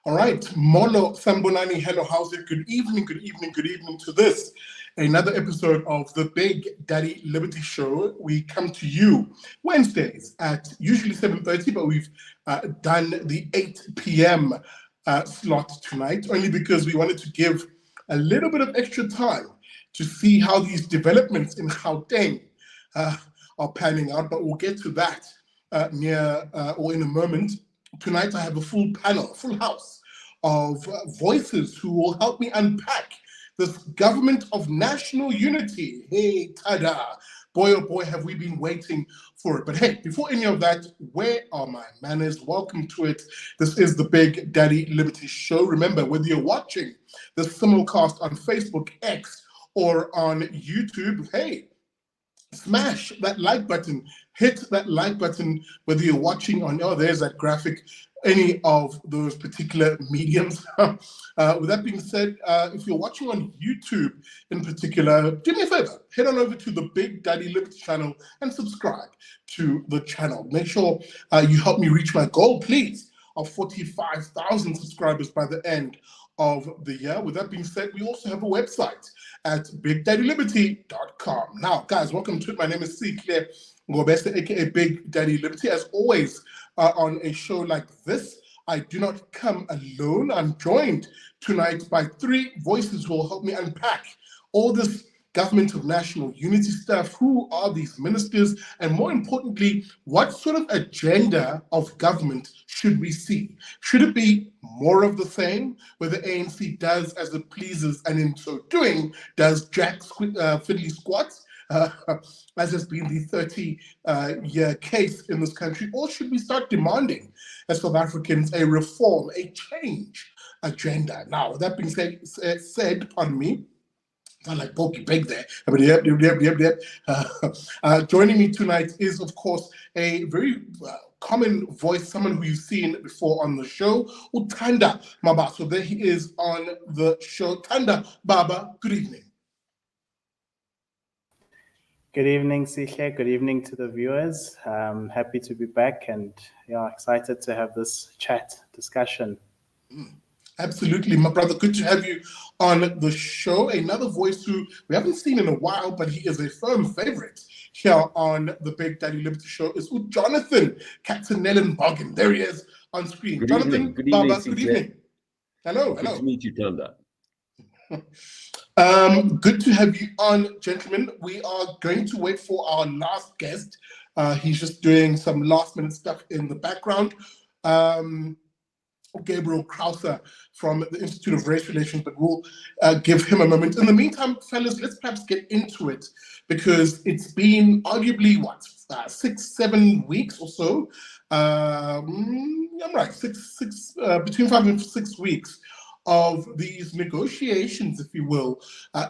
All right, Molo Sambonani, hello, how's it? Good evening, good evening, good evening to this. Another episode of the Big Daddy Liberty Show. We come to you Wednesdays at usually 7:30, but we've done the 8 p.m. Slot tonight, only because we wanted to give a little bit of extra time to see how these developments in Gauteng are panning out, but we'll get to that or in a moment. Tonight I have a full panel, full house of voices who will help me unpack this government of national unity. Hey, tada! Boy, oh boy, have we been waiting for it. But hey, before any of that, where are my manners? Welcome to it. This is the Big Daddy Liberty Show. Remember, whether you're watching the simulcast on Facebook, X, or on YouTube, hey, smash that like button, hit that like button, whether you're watching on, oh, there's that graphic, any of those particular mediums. With that being said, if you're watching on YouTube in particular, do me a favor, head on over to the Big Daddy Liberty channel and subscribe to the channel. Make sure you help me reach my goal, please, of 45,000 subscribers by the end of the year. With that being said, we also have a website at bigdaddyliberty.com. Now, guys, welcome to it. My name is Claire Ngobese, aka Big Daddy Liberty. As always, on a show like this, I do not come alone. I'm joined tonight by three voices who will help me unpack all this government of national unity stuff. Who are these ministers? And more importantly, what sort of agenda of government should we see? Should it be more of the same, where the ANC does as it pleases and in so doing does jack fiddly squats, as has been the 30-year case in this country? Or should we start demanding, as South Africans, a reform, a change agenda? Now, with that being said, pardon me, I like Pokey Pig there. Joining me tonight is, of course, a very common voice, someone who you've seen before on the show, Utanda Maba. So there he is on the show. Tanda Baba, good evening. Good evening, Sihle. Good evening to the viewers. Happy to be back and excited to have this chat discussion. Absolutely, my brother. Good to have you on the show. Another voice who we haven't seen in a while, but he is a firm favorite here on the Big Daddy Liberty Show is Jonathan Katzenellenbogen. There he is on screen. Good Jonathan, evening. Good Baba, evening, good evening. Hello. Good to meet you, Tanda. Good to have you on, gentlemen. We are going to wait for our last guest. He's just doing some last-minute stuff in the background. Gabriel Krauser from the Institute of Race Relations, but we'll give him a moment. In the meantime, fellas, let's perhaps get into it, because it's been arguably, 6-7 weeks or so. I'm right, between 5 and 6 weeks of these negotiations, if you will,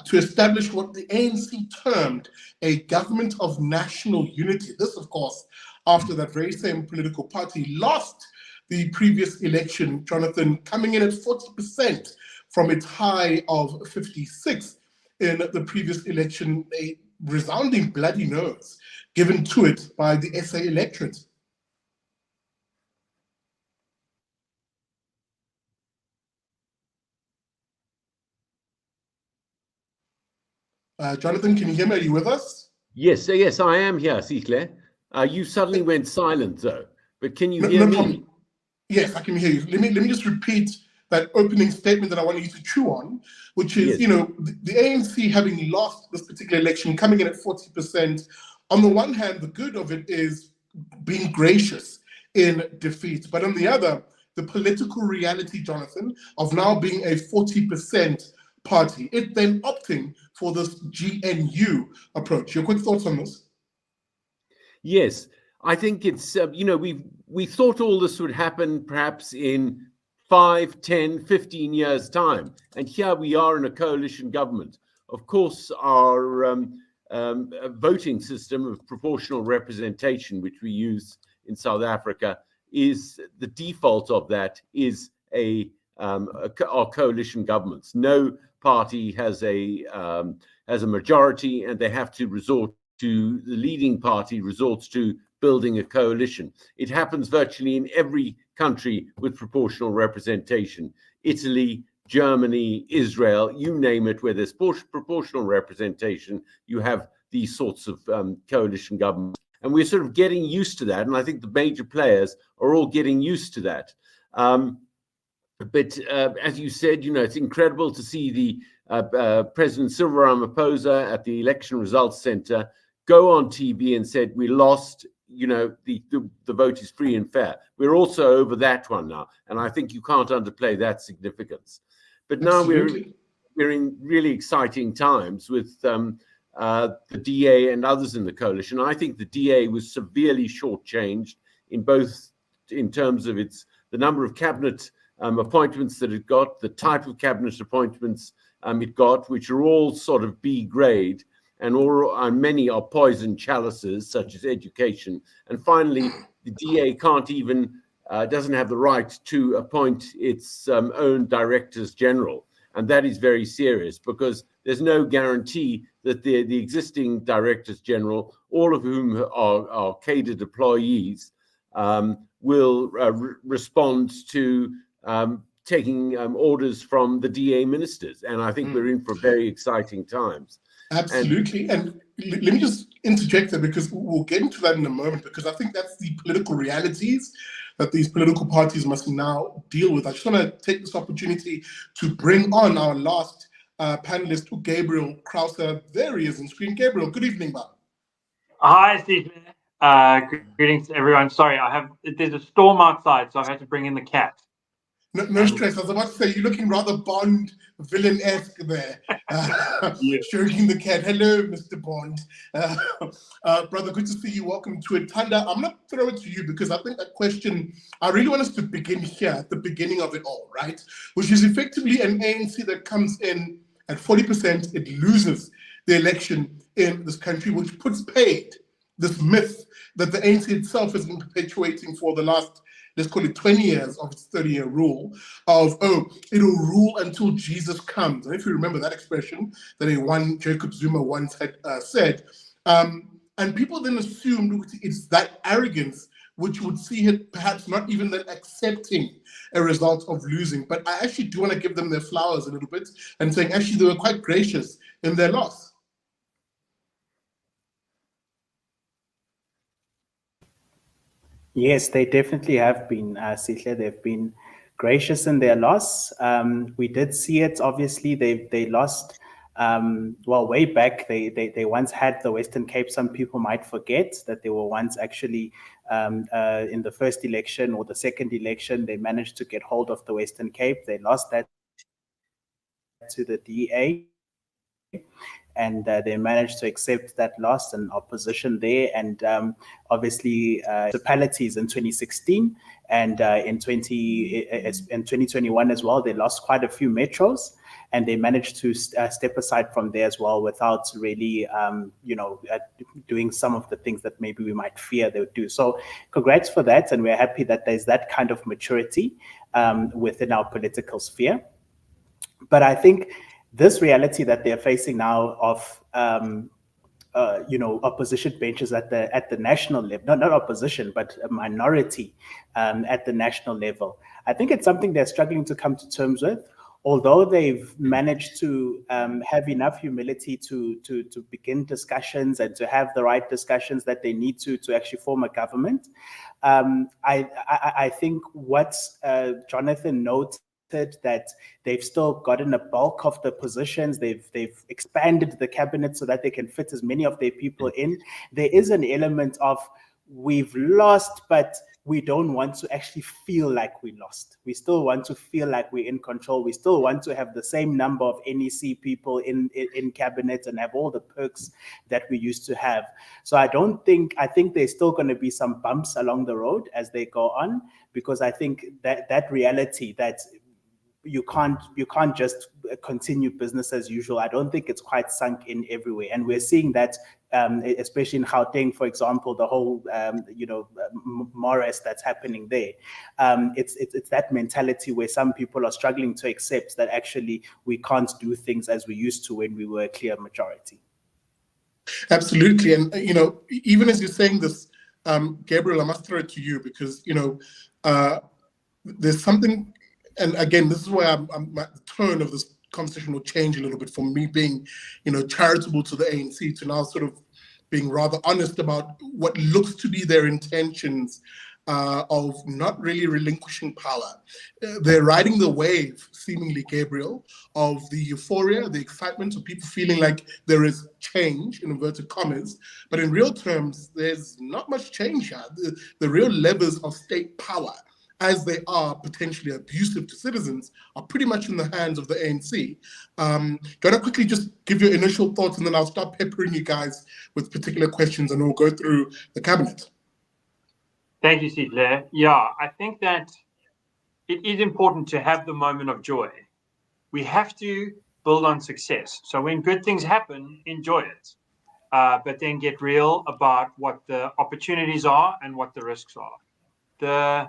to establish what the ANC termed a government of national unity. This, of course, after that very same political party lost the previous election, Jonathan, coming in at 40% from its high of 56 in the previous election, a resounding bloody nose given to it by the SA electorate. Jonathan, can you hear me? Are you with us? Yes, I am here, Sihle. You suddenly went silent, though. But can you hear me? Problem. Yes, I can hear you. Let me just repeat that opening statement that I wanted you to chew on, which is, yes, the ANC having lost this particular election, coming in at 40%. On the one hand, the good of it is being gracious in defeat. But on the other, the political reality, Jonathan, of now being a 40% party, it then opting for this GNU approach. Your quick thoughts on this? Yes, I think it's, we thought all this would happen perhaps in 5, 10, 15 years' time. And here we are in a coalition government. Of course, our voting system of proportional representation, which we use in South Africa, is the default of that is our coalition governments. No party has a majority, and they have to resort to, the leading party resorts to building a coalition. It happens virtually in every country with proportional representation. Italy, Germany, Israel, you name it, where there's proportional representation, you have these sorts of coalition governments. And we're sort of getting used to that. And I think the major players are all getting used to that. But as you said, it's incredible to see the President Cyril Ramaphosa at the Election Results Center go on TV and said, we lost, the vote is free and fair. We're also over that one now. And I think you can't underplay that significance. But now we're in really exciting times with the DA and others in the coalition. I think the DA was severely shortchanged in terms of the number of cabinet appointments that it got, the type of cabinet appointments it got, which are all sort of B grade, and many are poison chalices, such as education. And finally, the DA can't even doesn't have the right to appoint its own directors general, and that is very serious because there's no guarantee that the existing directors general, all of whom are cadred employees, will respond to taking orders from the DA ministers. And I think we're in for very exciting times. Absolutely. And let me just interject there, because we'll get into that in a moment, because I think that's the political realities that these political parties must now deal with. I just want to take this opportunity to bring on our last panelist, Gabriel Krauser. There he is on screen. Gabriel, good evening, man. Hi, Steve. Greetings to everyone. Sorry, there's a storm outside, so I've had to bring in the cat. No stress. I was about to say, you're looking rather Bond villain-esque there, stroking the cat. Hello, Mr. Bond. Brother, good to see you. Welcome to it. Tanda, I'm going to throw it to you because I think that question, I really want us to begin here at the beginning of it all, right? Which is effectively an ANC that comes in at 40%, it loses the election in this country, which puts paid this myth that the ANC itself has been perpetuating for the last, let's call it 20 years of its 30-year rule of, it'll rule until Jesus comes. And if you remember that expression that Jacob Zuma once had said, and people then assumed it's that arrogance which would see it perhaps not even then accepting a result of losing. But I actually do want to give them their flowers a little bit and saying actually they were quite gracious in their loss. Yes, they definitely have been, Sihle. They've been gracious in their loss. We did see it. Obviously, they lost. Way back, they once had the Western Cape. Some people might forget that they were once actually in the first election or the second election. They managed to get hold of the Western Cape. They lost that to the DA. And they managed to accept that loss and opposition there. And obviously, municipalities in 2016 and in 2021 as well, they lost quite a few metros, and they managed to step aside from there as well without really, doing some of the things that maybe we might fear they would do. So congrats for that. And we're happy that there's that kind of maturity within our political sphere. But I think this reality that they're facing now of, opposition benches at the national level, not opposition, but a minority at the national level, I think it's something they're struggling to come to terms with. Although they've managed to have enough humility to begin discussions and to have the right discussions that they need to actually form a government, I think what Jonathan notes, that they've still gotten a bulk of the positions. They've expanded the cabinet so that they can fit as many of their people in. There is an element of we've lost, but we don't want to actually feel like we lost. We still want to feel like we're in control. We still want to have the same number of NEC people in cabinet and have all the perks that we used to have. So I think there's still going to be some bumps along the road as they go on, because I think that reality that you can't just continue business as usual. I don't think it's quite sunk in everywhere, and we're seeing that, especially in Gauteng, for example, the whole morass that's happening there. It's that mentality where some people are struggling to accept that actually we can't do things as we used to when we were a clear majority. Absolutely, and even as you're saying this, Gabriel, I must throw it to you because, there's something, and again, this is where I'm the tone of this conversation will change a little bit from me being, charitable to the ANC to now sort of being rather honest about what looks to be their intentions of not really relinquishing power. They're riding the wave, seemingly, Gabriel, of the euphoria, the excitement of people feeling like there is change, in inverted commas, but in real terms, there's not much change here. The real levers of state power, as they are potentially abusive to citizens, are pretty much in the hands of the ANC. Can I quickly just give your initial thoughts, and then I'll start peppering you guys with particular questions, and we'll go through the cabinet. Thank you, Sidle. Yeah, I think that it is important to have the moment of joy. We have to build on success. So when good things happen, enjoy it. But then get real about what the opportunities are and what the risks are. The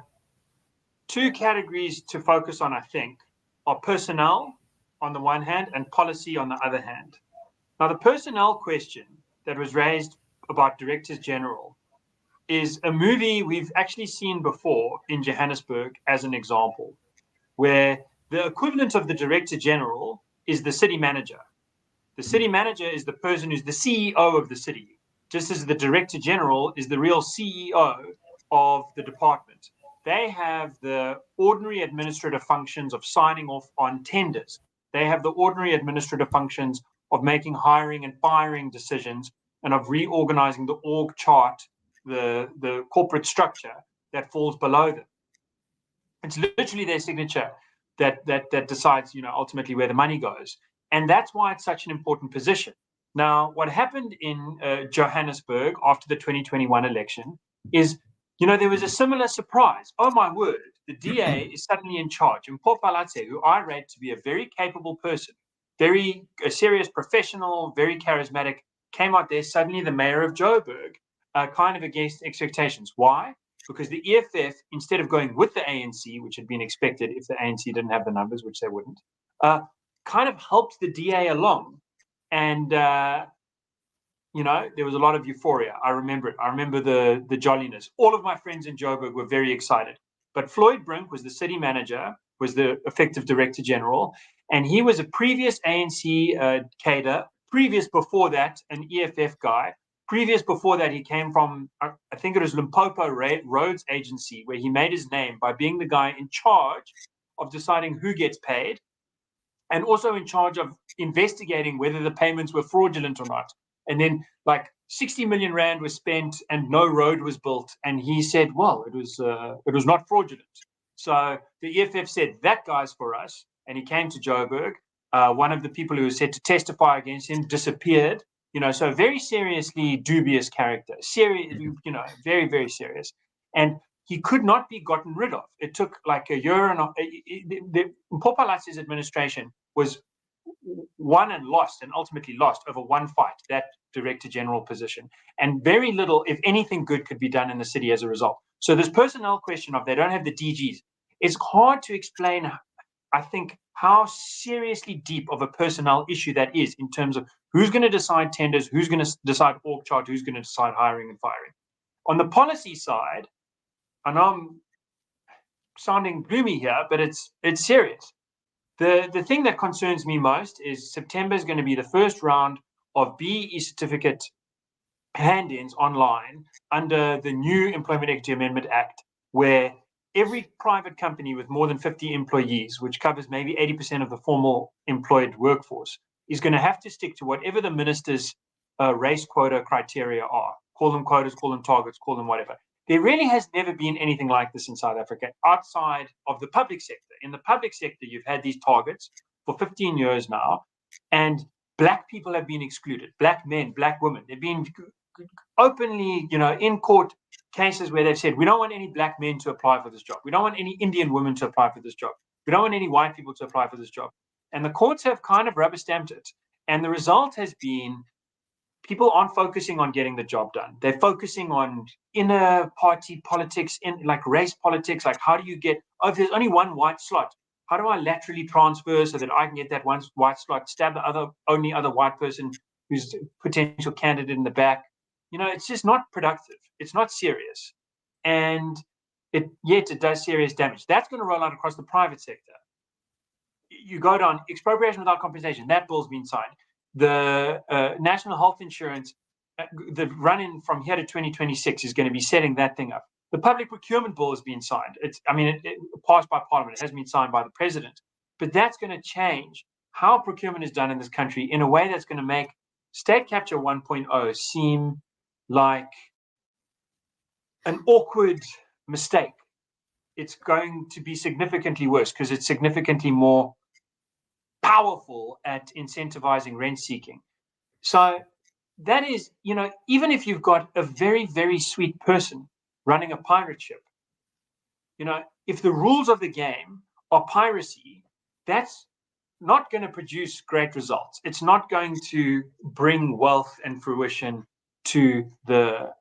two categories to focus on, I think, are personnel on the one hand and policy on the other hand. Now, the personnel question that was raised about directors general is a movie we've actually seen before in Johannesburg as an example, where the equivalent of the director general is the city manager. The city manager is the person who's the CEO of the city, just as the director general is the real CEO of the department. They have the ordinary administrative functions of signing off on tenders. They have the ordinary administrative functions of making hiring and firing decisions and of reorganizing the org chart, the corporate structure that falls below them. It's literally their signature that decides, ultimately where the money goes. And that's why it's such an important position. Now, what happened in Johannesburg after the 2021 election is, there was a similar surprise. Oh my word, the DA is suddenly in charge. And Mpho, who I rate to be a very capable person, a serious professional, very charismatic, came out there, suddenly the mayor of Joburg, kind of against expectations. Why? Because the EFF, instead of going with the ANC, which had been expected if the ANC didn't have the numbers, which they wouldn't, kind of helped the DA along. And, there was a lot of euphoria. I remember it. I remember the jolliness. All of my friends in Joburg were very excited. But Floyd Brink was the city manager, was the effective director general, and he was a previous ANC cadre, previous before that, an EFF guy. Previous before that, he came from, I think it was Limpopo Roads Agency, where he made his name by being the guy in charge of deciding who gets paid and also in charge of investigating whether the payments were fraudulent or not. And then 60 million rand was spent and no road was built. And he said, well, it was not fraudulent. So the EFF said, that guy's for us. And he came to Joburg. One of the people who was said to testify against him disappeared. So a very seriously dubious character, very, very serious. And he could not be gotten rid of. It took like a year and Mpho administration was won and lost and ultimately lost over one fight, that director general position. And very little, if anything good, could be done in the city as a result. So this personnel question of they don't have the DGs, it's hard to explain, I think, how seriously deep of a personnel issue that is in terms of who's going to decide tenders, who's going to decide org chart, who's going to decide hiring and firing. On the policy side, I know I'm sounding gloomy here, but it's serious. The thing that concerns me most is September is going to be the first round of BEE certificate hand-ins online under the new Employment Equity Amendment Act, where every private company with more than 50 employees, which covers maybe 80% of the formal employed workforce, is going to have to stick to whatever the minister's race quota criteria are. Call them quotas, call them targets, call them whatever. There really has never been anything like this in South Africa outside of the public sector. In the public sector, you've had these targets for 15 years now, and Black people have been excluded. Black men, Black women. They've been openly, in court cases where they've said, we don't want any Black men to apply for this job. We don't want any Indian women to apply for this job. We don't want any white people to apply for this job. And the courts have kind of rubber stamped it. And the result has been people aren't focusing on getting the job done. They're focusing on inner party politics, in like race politics, like how do you get, if there's only one white slot, how do I laterally transfer so that I can get that one white slot, stab the only other white person who's a potential candidate in the back? it's just not productive. It's not serious. And yet it does serious damage. That's going to roll out across the private sector. You go down expropriation without compensation. That bill's been signed. The national health insurance, the run-in from here to 2026 is going to be setting that thing up. The public procurement bill has been signed. It passed by Parliament. It hasn't been signed by the president. But that's going to change how procurement is done in this country in a way that's going to make State Capture 1.0 seem like an awkward mistake. It's going to be significantly worse because it's significantly more powerful at incentivizing rent seeking. So that is, even if you've got a very, very sweet person running a pirate ship, if the rules of the game are piracy, that's not going to produce great results. It's not going to bring wealth and fruition to the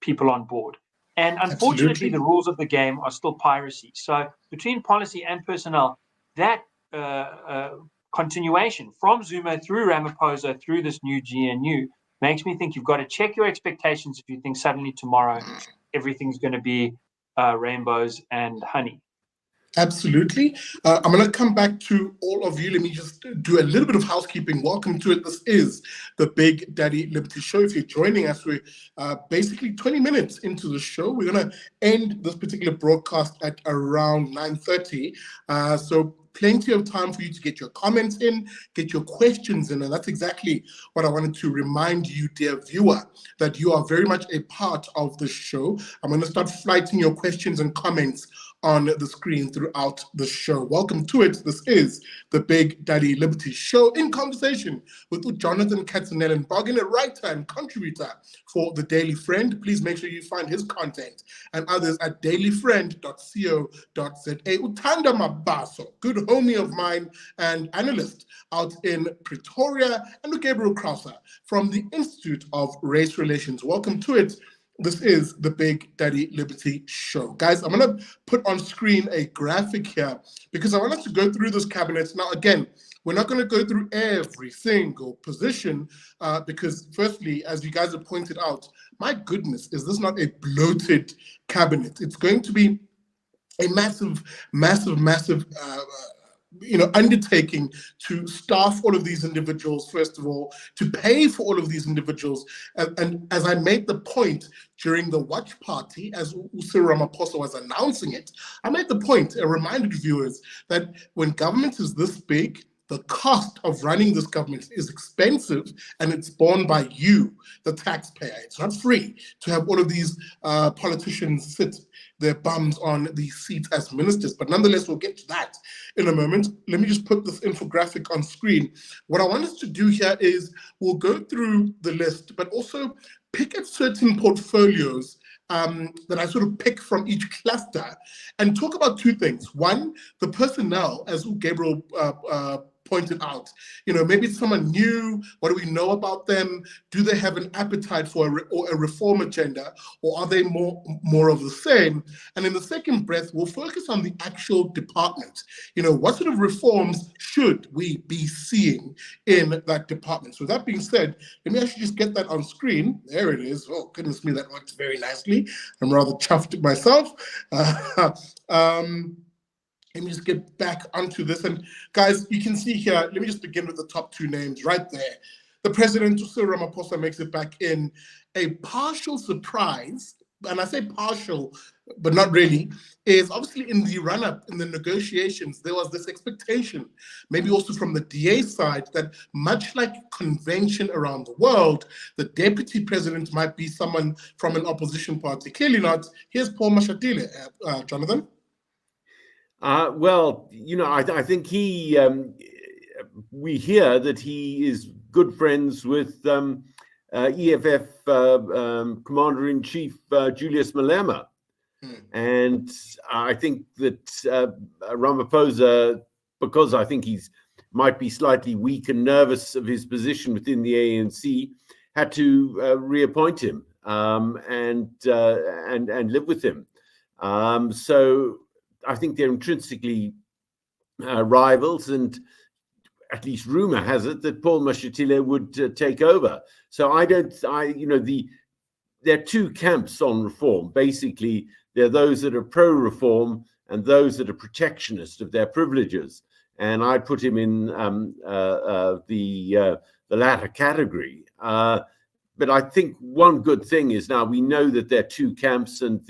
people on board. And unfortunately, Absolutely. the rules of the game are still piracy. So between policy and personnel, that continuation from Zuma through Ramaphosa through this new GNU makes me think you've got to check your expectations if you think suddenly tomorrow everything's going to be rainbows and honey. Absolutely. I'm going to come back to all of you. Let me just do a little bit of housekeeping. Welcome to it. This is the Big Daddy Liberty Show. If you're joining us, we're basically 20 minutes into the show. We're going to end this particular broadcast at around 9:30. So plenty of time for you to get your comments in, get your questions in. And that's exactly what I wanted to remind you, dear viewer, that you are very much a part of the show. I'm going to start flighting your questions and comments on the screen throughout the show. Welcome to it. This is the Big Daddy Liberty Show in conversation with Jonathan Katzenellenbogen, a writer and contributor for The Daily Friend. Please make sure you find his content and others at dailyfriend.co.za. Utanda Mabaso, good homie of mine and analyst out in Pretoria, and Gabriel Krauser from the Institute of Race Relations. Welcome to it. This is the Big Daddy Liberty Show. Guys, I'm going to put on screen a graphic here because I want us to go through this cabinet. Now, again, we're not going to go through every single position because, firstly, as you guys have pointed out, my goodness, is this not a bloated cabinet? It's going to be a massive undertaking to staff all of these individuals, first of all, to pay for all of these individuals. And as I made the point during the watch party, as Cyril Ramaphosa was announcing it, I made the point, I reminded viewers that when government is this big, the cost of running this government is expensive and it's borne by you, the taxpayer. It's not free to have all of these politicians sit their bums on these seats as ministers. But nonetheless, we'll get to that in a moment. Let me just put this infographic on screen. What I want us to do here is we'll go through the list, but also pick at certain portfolios that I sort of pick from each cluster and talk about two things. One, the personnel, as Gabriel pointed out. Maybe it's someone new. What do we know about them? Do they have an appetite for a reform agenda, or are they more of the same? And in the second breath, we'll focus on the actual department. What sort of reforms should we be seeing in that department? So that being said, let me actually just get that on screen. There it is. Oh, goodness me, that works very nicely. I'm rather chuffed myself. Let me just get back onto this. And guys, you can see here, let me just begin with the top two names right there. The president, Cyril Ramaphosa, makes it back in. A partial surprise, and I say partial, but not really, is obviously in the run-up, in the negotiations, there was this expectation, maybe also from the DA side, that much like convention around the world, the deputy president might be someone from an opposition party. Clearly not. Here's Paul Mashatile, Jonathan. Well, I think we hear that he is good friends with EFF Commander-in-Chief Julius Malema. And I think that Ramaphosa, because I think he's might be slightly weak and nervous of his position within the ANC, had to reappoint him and live with him. So I think they're intrinsically rivals, and at least rumor has it that Paul Mashatile would take over. So there are two camps on reform. Basically, there are those that are pro-reform and those that are protectionist of their privileges. And I put him in the latter category. But I think one good thing is now we know that there are two camps, and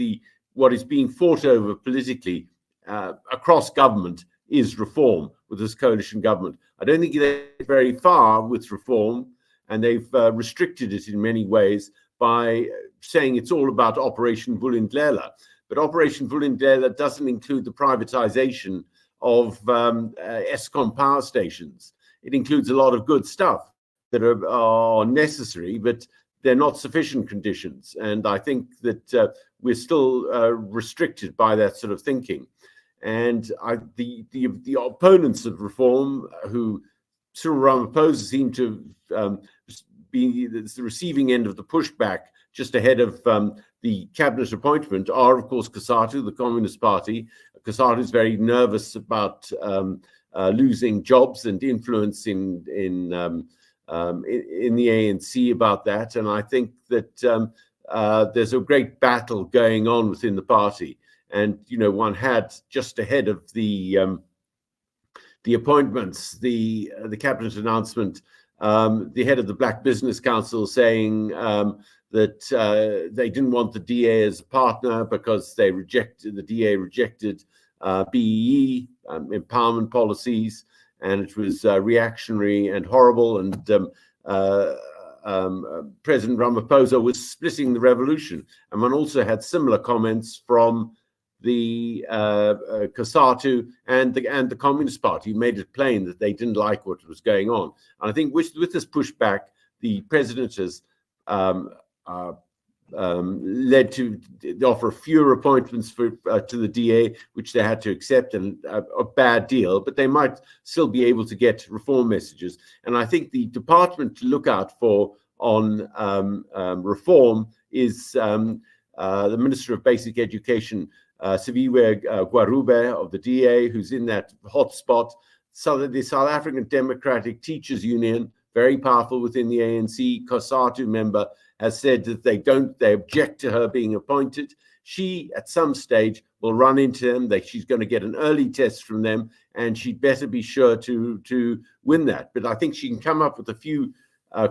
what is being fought over politically across government is reform with this coalition government. I don't think they're very far with reform, and they've restricted it in many ways by saying it's all about Operation Vulindlela. But Operation Vulindlela doesn't include the privatization of Eskom power stations. It includes a lot of good stuff that are necessary, but they're not sufficient conditions. And I think that we're still restricted by that sort of thinking. And the opponents of reform, who Cyril Ramaphosa seem to be the receiving end of the pushback just ahead of the cabinet appointment, are of course COSATU, the Communist Party. COSATU is very nervous about losing jobs and influence in the ANC about that. And I think that there's a great battle going on within the party. And one had just ahead of the appointments, the cabinet announcement, the head of the Black Business Council saying that they didn't want the DA as a partner because the DA rejected BEE empowerment policies, and it was reactionary and horrible. And President Ramaphosa was splitting the revolution. And one also had similar comments from the COSATU and the Communist Party, who made it plain that they didn't like what was going on. And I think with this pushback, the president has led to offer fewer appointments to the DA, which they had to accept, and a bad deal, but they might still be able to get reform messages. And I think the department to look out for on reform is the Minister of Basic Education, Siviwe Gwarube of the DA, who's in that hot spot. So the South African Democratic Teachers Union, very powerful within the ANC, COSATU member, has said that they object to her being appointed. She, at some stage, will run into them. She's going to get an early test from them, and she'd better be sure to win that. But I think she can come up with a few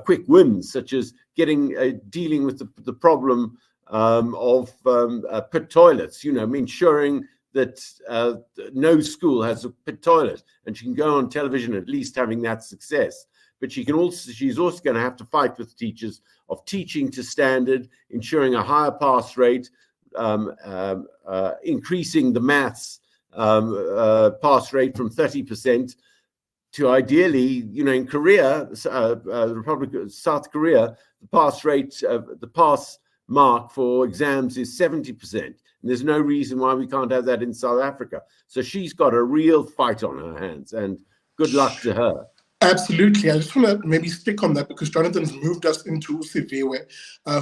quick wins, such as dealing with the problem of pit toilets, ensuring that no school has a pit toilet, and she can go on television at least having that success. But she's also going to have to fight with teachers of teaching to standard, ensuring a higher pass rate, increasing the maths pass rate from 30% to ideally, in Korea, the Republic of South Korea, the pass rate, the pass mark for exams is 70%. And there's no reason why we can't have that in South Africa. So she's got a real fight on her hands, and good luck to her. Absolutely. I just want to maybe stick on that because Jonathan's moved us into Siviwe,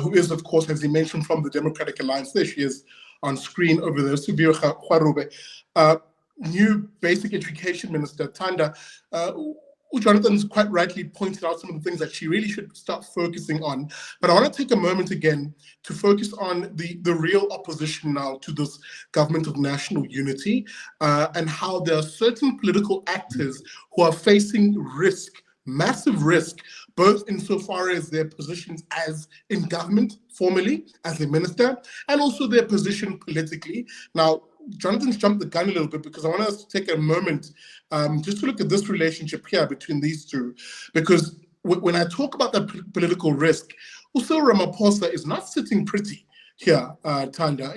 who is, of course, as he mentioned, from the Democratic Alliance. There she is on screen over there, Siviwe Gwarube. New Basic Education Minister, Tanda. Jonathan's quite rightly pointed out some of the things that she really should start focusing on. But I want to take a moment again to focus on the real opposition now to this government of national unity and how there are certain political actors who are facing risk, massive risk, both insofar as their positions as in government formally as a minister and also their position politically. Now, Jonathan's jumped the gun a little bit because I want us to take a moment just to look at this relationship here between these two. Because when I talk about the political risk, also Ramaphosa is not sitting pretty here, Tanda.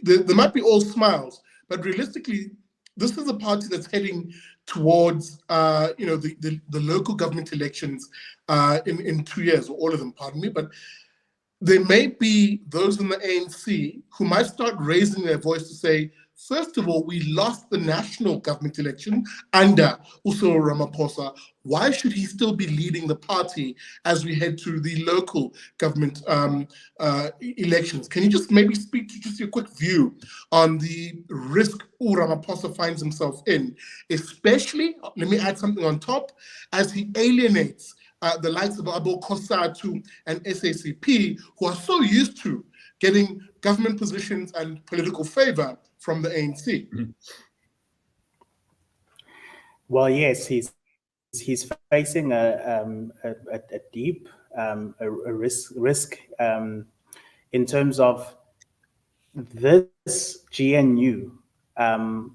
There might be all smiles, but realistically, this is a party that's heading towards, the local government elections in 2 years, or all of them, pardon me. But there may be those in the ANC who might start raising their voice to say, first of all, we lost the national government election under Cyril Ramaphosa. Why should he still be leading the party as we head to the local government elections? Can you just maybe speak to just your quick view on the risk Ramaphosa finds himself in, especially, let me add something on top, as he alienates the likes of Abo Kosatu and SACP, who are so used to getting government positions and political favor from the ANC. Well, yes, he's facing a deep risk in terms of this GNU.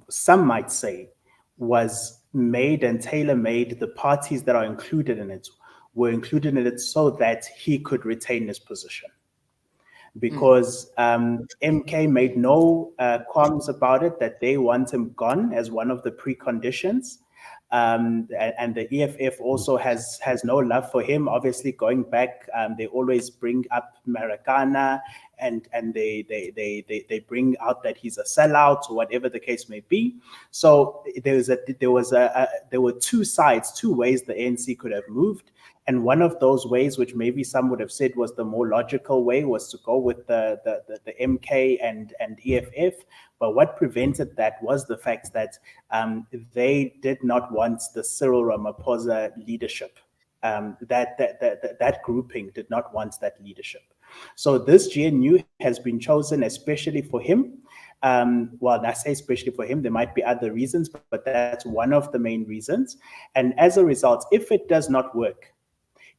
Some might say was made and tailor-made. The parties that are included in it were included in it so that he could retain his position. Because MK made no qualms about it, that they want him gone as one of the preconditions. And the EFF also has no love for him. Obviously, going back, they always bring up Marikana, and they bring out that he's a sellout or whatever the case may be. So there were two sides, two ways the ANC could have moved. And one of those ways, which maybe some would have said was the more logical way, was to go with the MK and EFF. But what prevented that was the fact that they did not want the Cyril Ramaphosa leadership. That grouping did not want that leadership. So this GNU has been chosen especially for him. Well, I say especially for him, there might be other reasons, but that's one of the main reasons. And as a result, if it does not work,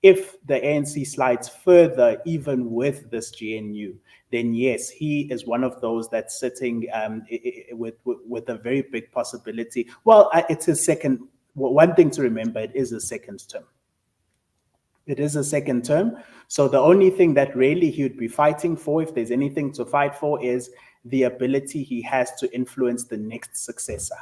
if the ANC slides further, even with this GNU, then yes, he is one of those that's sitting with a very big possibility. Well, it's his second. One thing to remember: it is a second term. It is a second term. So the only thing that really he would be fighting for, if there's anything to fight for, is the ability he has to influence the next successor.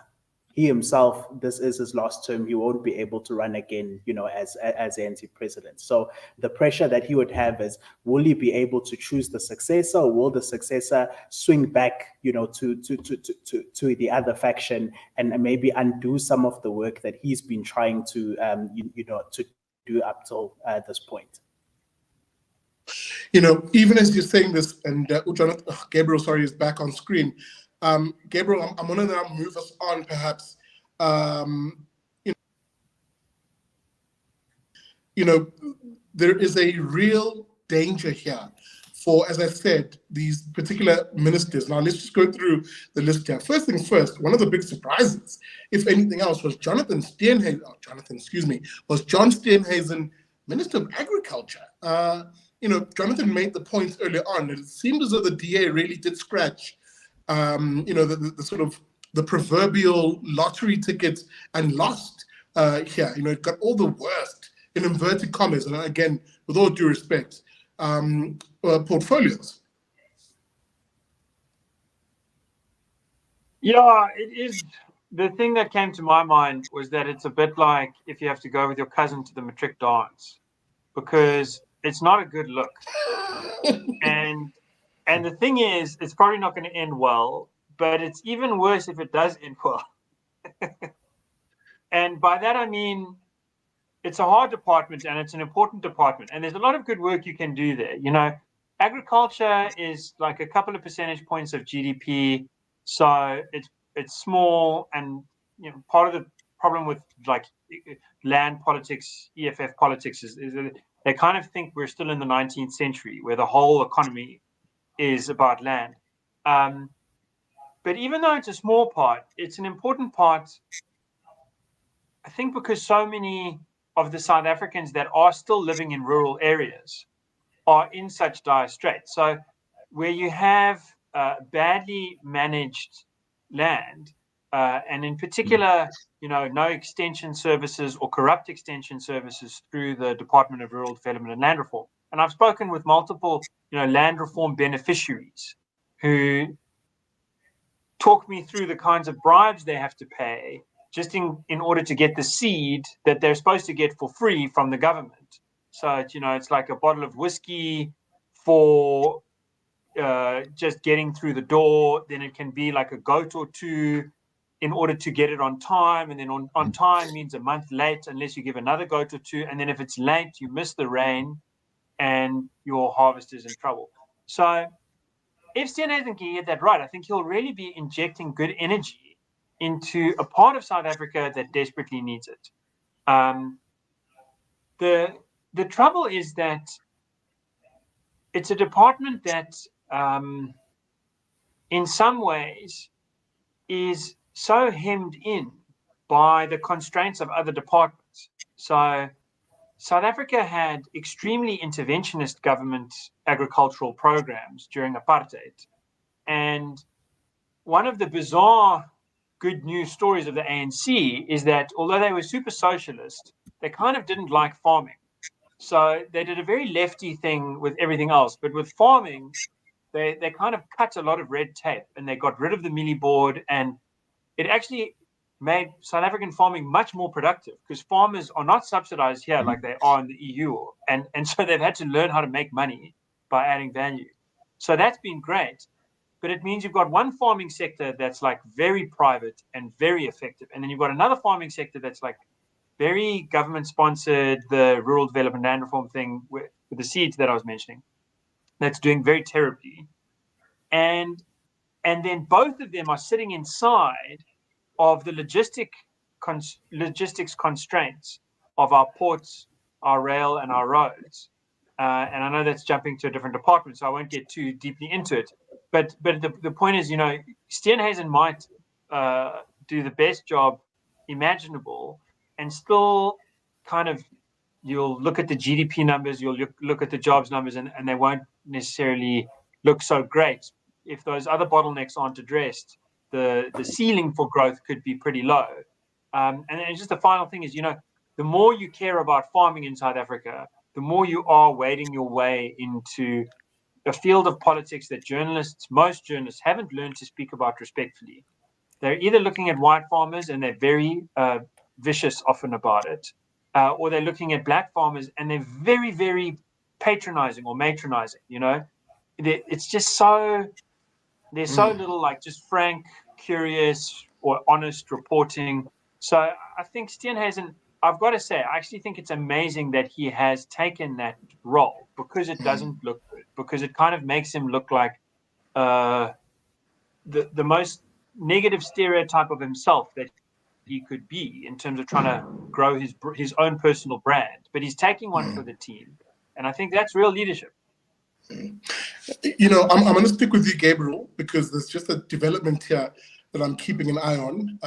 He himself, this is his last term. He won't be able to run again, as ANC president. So the pressure that he would have is, will he be able to choose the successor, or will the successor swing back, to the other faction and maybe undo some of the work that he's been trying to, to do up till this point? Even as you're saying this, and Gabriel, sorry, is back on screen. Gabriel, I'm going to now move us on, perhaps. There is a real danger here for, as I said, these particular ministers. Now, let's just go through the list here. First things first, one of the big surprises, if anything else, was John Steenhuisen, Minister of Agriculture. Jonathan made the point earlier on. It seemed as though the DA really did scratch the sort of the proverbial lottery ticket and lost here. It got all the worst, in inverted commas, and again, with all due respect, portfolios. Yeah, it is. The thing that came to my mind was that it's a bit like if you have to go with your cousin to the matric dance, because it's not a good look. And the thing is, it's probably not going to end well, but it's even worse if it does end well. And by that, I mean, it's a hard department and it's an important department. And there's a lot of good work you can do there. Agriculture is like a couple of percentage points of GDP. So it's small. And, part of the problem with like land politics, EFF politics is that they kind of think we're still in the 19th century where the whole economy is about land. But even though it's a small part, it's an important part, I think, because so many of the South Africans that are still living in rural areas are in such dire straits. So where you have badly managed land, and in particular, no extension services or corrupt extension services through the Department of Rural Development and Land Reform. And I've spoken with multiple, land reform beneficiaries who talk me through the kinds of bribes they have to pay just in order to get the seed that they're supposed to get for free from the government. So, it's like a bottle of whiskey for just getting through the door. Then it can be like a goat or two in order to get it on time. And then on time means a month late unless you give another goat or two. And then if it's late, you miss the rain and your harvest is in trouble. So if Steenhuisen can get that right, I think he'll really be injecting good energy into a part of South Africa that desperately needs it. The trouble is that it's a department that in some ways is so hemmed in by the constraints of other departments. So South Africa had extremely interventionist government agricultural programs during apartheid. And one of the bizarre good news stories of the ANC is that although they were super socialist, they kind of didn't like farming. So they did a very lefty thing with everything else. But with farming, they kind of cut a lot of red tape and they got rid of the mealie board, and it actually made South African farming much more productive because farmers are not subsidized here like they are in the EU. And so they've had to learn how to make money by adding value. So that's been great. But it means you've got one farming sector that's like very private and very effective. And then you've got another farming sector that's like very government sponsored, the rural development land reform thing with the seeds that I was mentioning, that's doing very terribly. And then both of them are sitting inside of the logistics constraints of our ports, our rail, and our roads. And I know that's jumping to a different department, so I won't get too deeply into it. But the point is, Steenhuisen might do the best job imaginable, and still kind of you'll look at the GDP numbers, you'll look at the jobs numbers, and they won't necessarily look so great. If those other bottlenecks aren't addressed, the ceiling for growth could be pretty low. And just the final thing is, the more you care about farming in South Africa, the more you are wading your way into a field of politics that most journalists haven't learned to speak about respectfully. They're either looking at white farmers and they're very vicious often about it, or they're looking at black farmers and they're very, very patronizing or matronizing. It's just there's so little like just frank, curious, or honest reporting. So I think Steenhuisen, I've got to say, I actually think it's amazing that he has taken that role because it doesn't look good, because it kind of makes him look like the most negative stereotype of himself that he could be in terms of trying to grow his own personal brand. But he's taking one for the team. And I think that's real leadership. I'm going to stick with you, Gabriel, because there's just a development here that I'm keeping an eye on.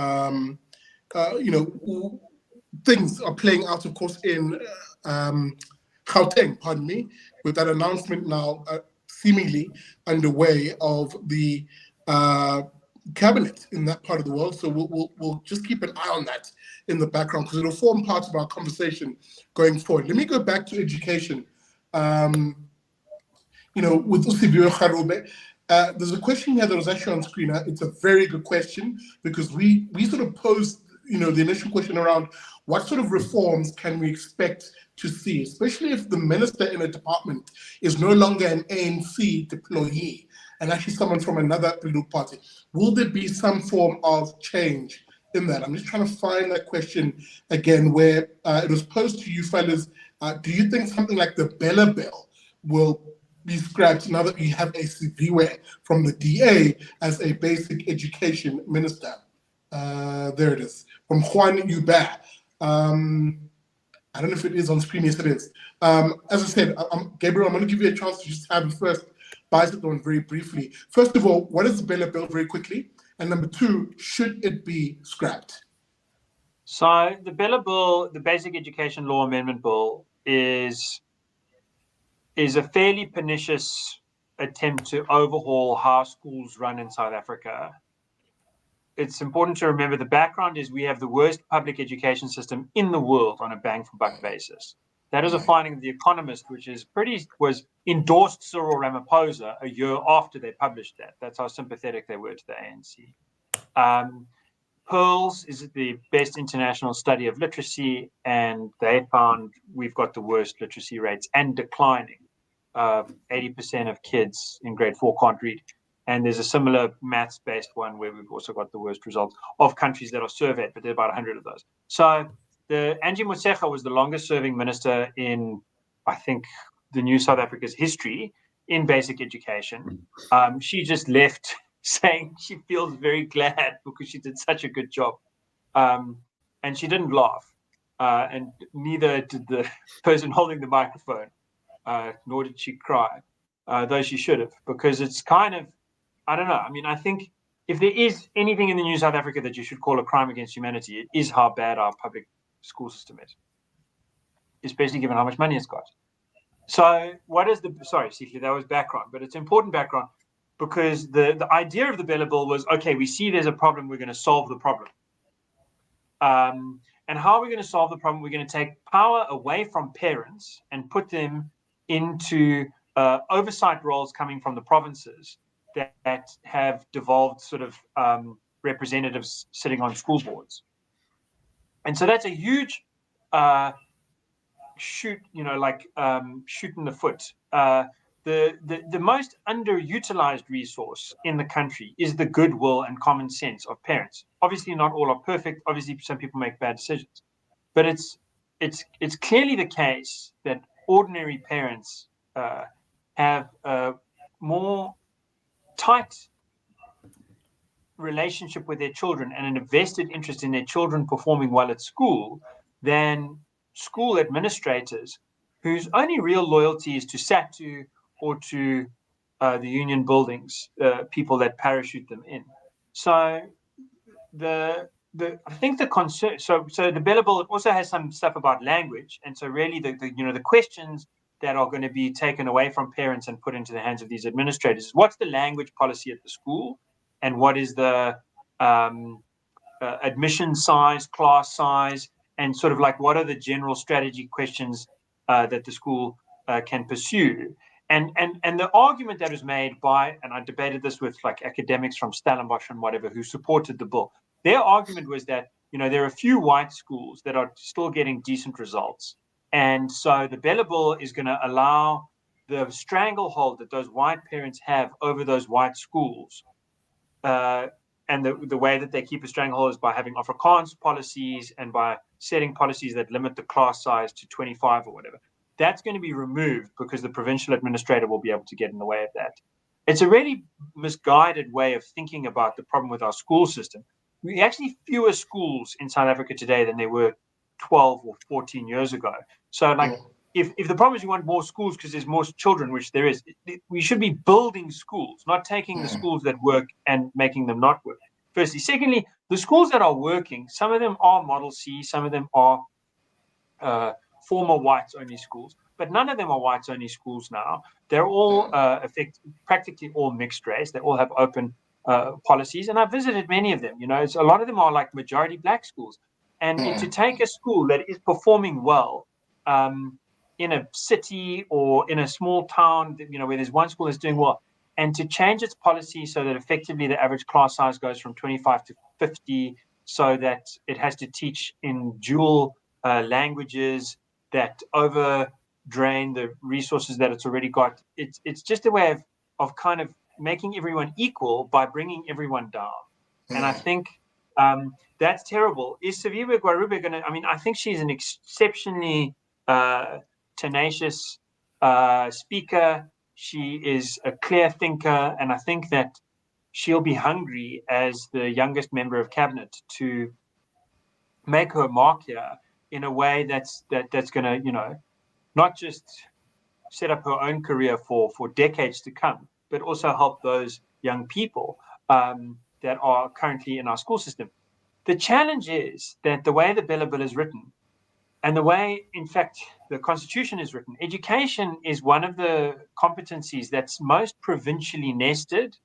Things are playing out, of course, in Gauteng, pardon me, with that announcement now seemingly underway of the cabinet in that part of the world. So we'll just keep an eye on that in the background because it'll form part of our conversation going forward. Let me go back to education. With Usibio Kharube, there's a question here that was actually on screen. It's a very good question because we sort of posed, the initial question around what sort of reforms can we expect to see, especially if the minister in a department is no longer an ANC deployee and actually someone from another political party. Will there be some form of change in that? I'm just trying to find that question again where it was posed to you fellas. Do you think something like the Bella Bill will be scrapped now that we have a Siviwe from the DA as a basic education minister? There it is, from Juan Uba. I don't know if it is on screen. Yes, it is. As I said, Gabriel, I'm going to give you a chance to just have the first bicep on very briefly. First of all, what is the Bella Bill very quickly? And number two, should it be scrapped? So the Bella Bill, the Basic Education Law Amendment Bill, is a fairly pernicious attempt to overhaul how schools run in South Africa. It's important to remember the background is we have the worst public education system in the world on a bang-for-buck basis. That is a finding of The Economist, which was endorsed Cyril Ramaphosa a year after they published that. That's how sympathetic they were to the ANC. Pearls is the best international study of literacy, and they found we've got the worst literacy rates and declining. 80% of kids in grade 4 can't read. And there's a similar maths-based one where we've also got the worst results of countries that are surveyed, but there are about 100 of those. So Angie Motshekga was the longest-serving minister in, I think, the new South Africa's history in basic education. She just left saying she feels very glad because she did such a good job. And she didn't laugh. And neither did the person holding the microphone, nor did she cry, though she should have, because it's kind of, I don't know. I mean, I think if there is anything in the new South Africa that you should call a crime against humanity, it is how bad our public school system is, especially given how much money it's got. So what is sorry, Sikhi, that was background, but it's important background because the idea of the Bella Bill was, okay, we see there's a problem, we're going to solve the problem. And how are we going to solve the problem? We're going to take power away from parents and put them into oversight roles coming from the provinces that have devolved sort of representatives sitting on school boards. And so that's a huge shoot, shoot in the foot. The most underutilized resource in the country is the goodwill and common sense of parents. Obviously, not all are perfect. Obviously, some people make bad decisions, but it's clearly the case that ordinary parents have a more tight relationship with their children and an invested interest in their children performing well at school than school administrators whose only real loyalty is to SATU or to the union buildings, people that parachute them in. So I think the concern. So the Bella Bill also has some stuff about language, and so really the questions that are going to be taken away from parents and put into the hands of these administrators is what's the language policy at the school, and what is the admission size, class size, and sort of like what are the general strategy questions that the school can pursue. And the argument that was made by, and I debated this with like academics from Stellenbosch and whatever who supported the bill, their argument was that, there are a few white schools that are still getting decent results. And so the Bella Bill is going to allow the stranglehold that those white parents have over those white schools. And the way that they keep a stranglehold is by having Afrikaans policies and by setting policies that limit the class size to 25 or whatever. That's going to be removed because the provincial administrator will be able to get in the way of that. It's a really misguided way of thinking about the problem with our school system. We actually fewer schools in South Africa today than there were 12 or 14 years ago. So like if the problem is you want more schools because there's more children, which there is, we should be building schools, not taking the schools that work and making them not work. Firstly. Secondly, the schools that are working, some of them are Model C, some of them are former whites-only schools, but none of them are whites-only schools now. They're all practically all mixed race. They all have open policies, and I've visited many of them. A lot of them are like majority black schools. And to take a school that is performing well in a city or in a small town, where there's one school that's doing well, and to change its policy so that effectively the average class size goes from 25 to 50, so that it has to teach in dual languages that over drain the resources that it's already got. It's just a way of kind of making everyone equal by bringing everyone down. And I think that's terrible. Is Saviwe Gwarube going to, I think she's an exceptionally tenacious speaker. She is a clear thinker, and I think that she'll be hungry as the youngest member of cabinet to make her mark here in a way that's going to, not just set up her own career for decades to come, but also help those young people that are currently in our school system. The challenge is that the way the Bella Bill is written, and the way, in fact, the Constitution is written, education is one of the competencies that's most provincially nested.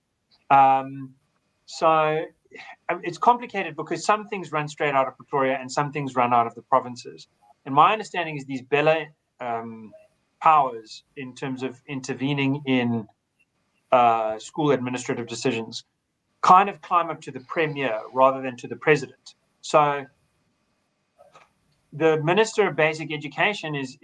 So it's complicated because some things run straight out of Pretoria and some things run out of the provinces. And my understanding is these Bella powers in terms of intervening in school administrative decisions kind of climb up to the premier rather than to the president. So the Minister of Basic Education is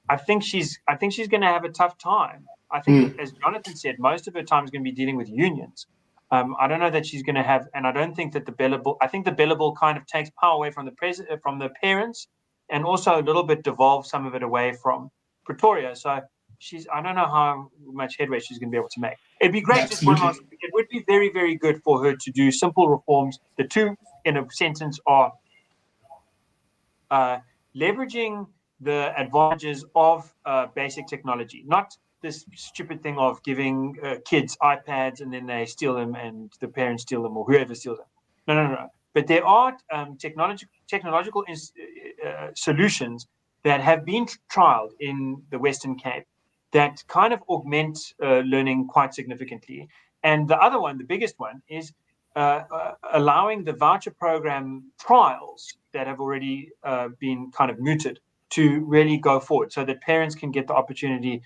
I think she's going to have a tough time. I think, as Jonathan said, most of her time is going to be dealing with unions. I don't know that she's going to have, and I don't think that the billable. I think the billable kind of takes power away from the from the parents, and also a little bit devolves some of it away from Pretoria. So I don't know how much headway she's going to be able to make. It'd be great. Just one last. It would be very, very good for her to do simple reforms. The two, in a sentence, are leveraging the advantages of basic technology, not this stupid thing of giving kids iPads and then they steal them and the parents steal them or whoever steals them. No. But there are technological solutions that have been trialed in the Western Cape that kind of augment learning quite significantly. And the other one, the biggest one, is allowing the voucher program trials that have already been kind of mooted to really go forward so that parents can get the opportunity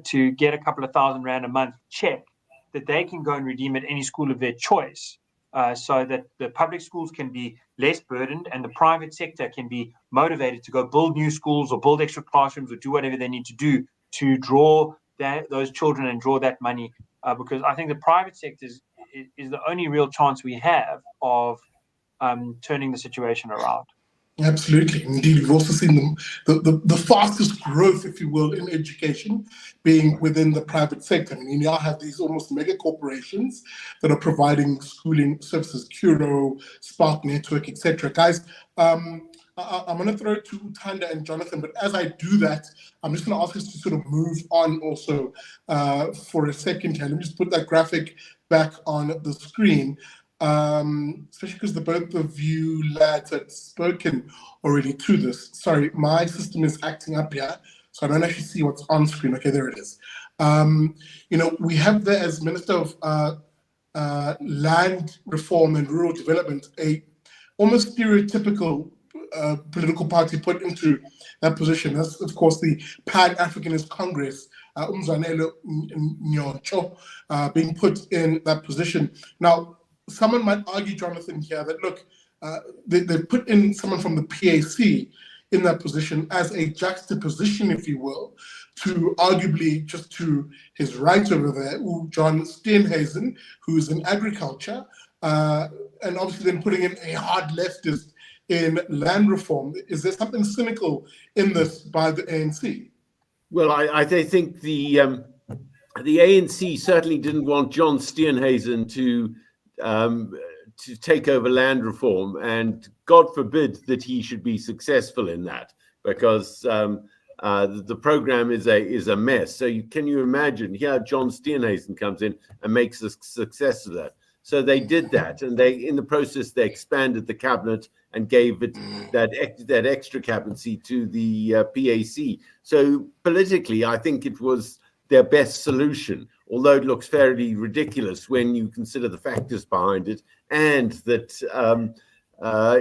to get a couple of R1,000 a month check that they can go and redeem at any school of their choice, so that the public schools can be less burdened and the private sector can be motivated to go build new schools or build extra classrooms or do whatever they need to do to draw those children and draw that money, because I think the private sector is the only real chance we have of turning the situation around. Absolutely. Indeed, we've also seen the fastest growth, if you will, in education being within the private sector. I mean, you now have these almost mega corporations that are providing schooling services, Curo, Spark Network, etc. Guys, I'm going to throw it to Tanda and Jonathan, but as I do that, I'm just going to ask us to sort of move on also for a second here. Let me just put that graphic back on the screen. Especially because the both of you lads had spoken already to this. Sorry, my system is acting up here, so I don't actually see what's on screen. Okay, there it is. We have there as Minister of Land Reform and Rural Development, a almost stereotypical political party put into that position. That's, of course, the Pan-Africanist Congress, Umzanelo Nyoncho, being put in that position. Now, someone might argue, Jonathan, here that, look, they put in someone from the PAC in that position as a juxtaposition, if you will, to arguably just to his right over there, John Steenhuisen, who's in agriculture, and obviously then putting in a hard leftist in land reform. Is there something cynical in this by the ANC? Well, I think the ANC certainly didn't want John Steenhuisen to take over land reform, and God forbid that he should be successful in that, because the program is a mess. So can you imagine here John Steenhuisen comes in and makes a success of that? So they did that, and in the process they expanded the cabinet and gave it that extra captaincy to the PAC. So politically, I think it was their best solution, although it looks fairly ridiculous when you consider the factors behind it and that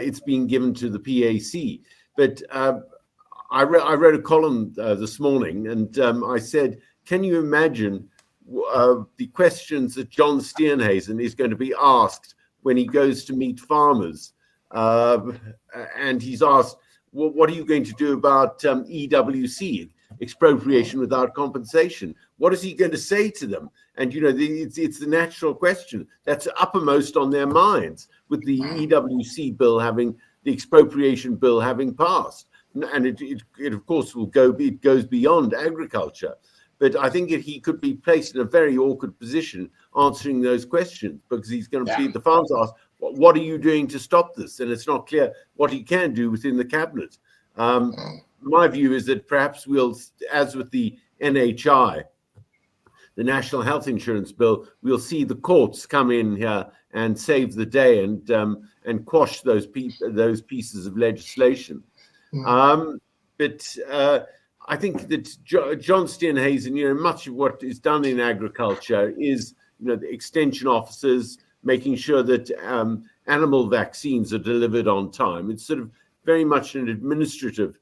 it's being given to the PAC. But I wrote a column this morning, and I said, can you imagine the questions that John Steenhuisen is going to be asked when he goes to meet farmers? And he's asked, well, what are you going to do about EWC, expropriation without compensation? What is he going to say to them? And, it's the natural question that's uppermost on their minds, with the EWC bill the expropriation bill having passed. And it of course it goes beyond agriculture. But I think he could be placed in a very awkward position answering those questions, because he's going to be the farmers ask, what are you doing to stop this? And it's not clear what he can do within the cabinet. My view is that perhaps as with the NHI, the National Health Insurance Bill, we'll see the courts come in here and save the day and quash those pieces of legislation. But I think that John Steenhuisen, much of what is done in agriculture is, the extension officers making sure that animal vaccines are delivered on time. It's sort of very much an administrative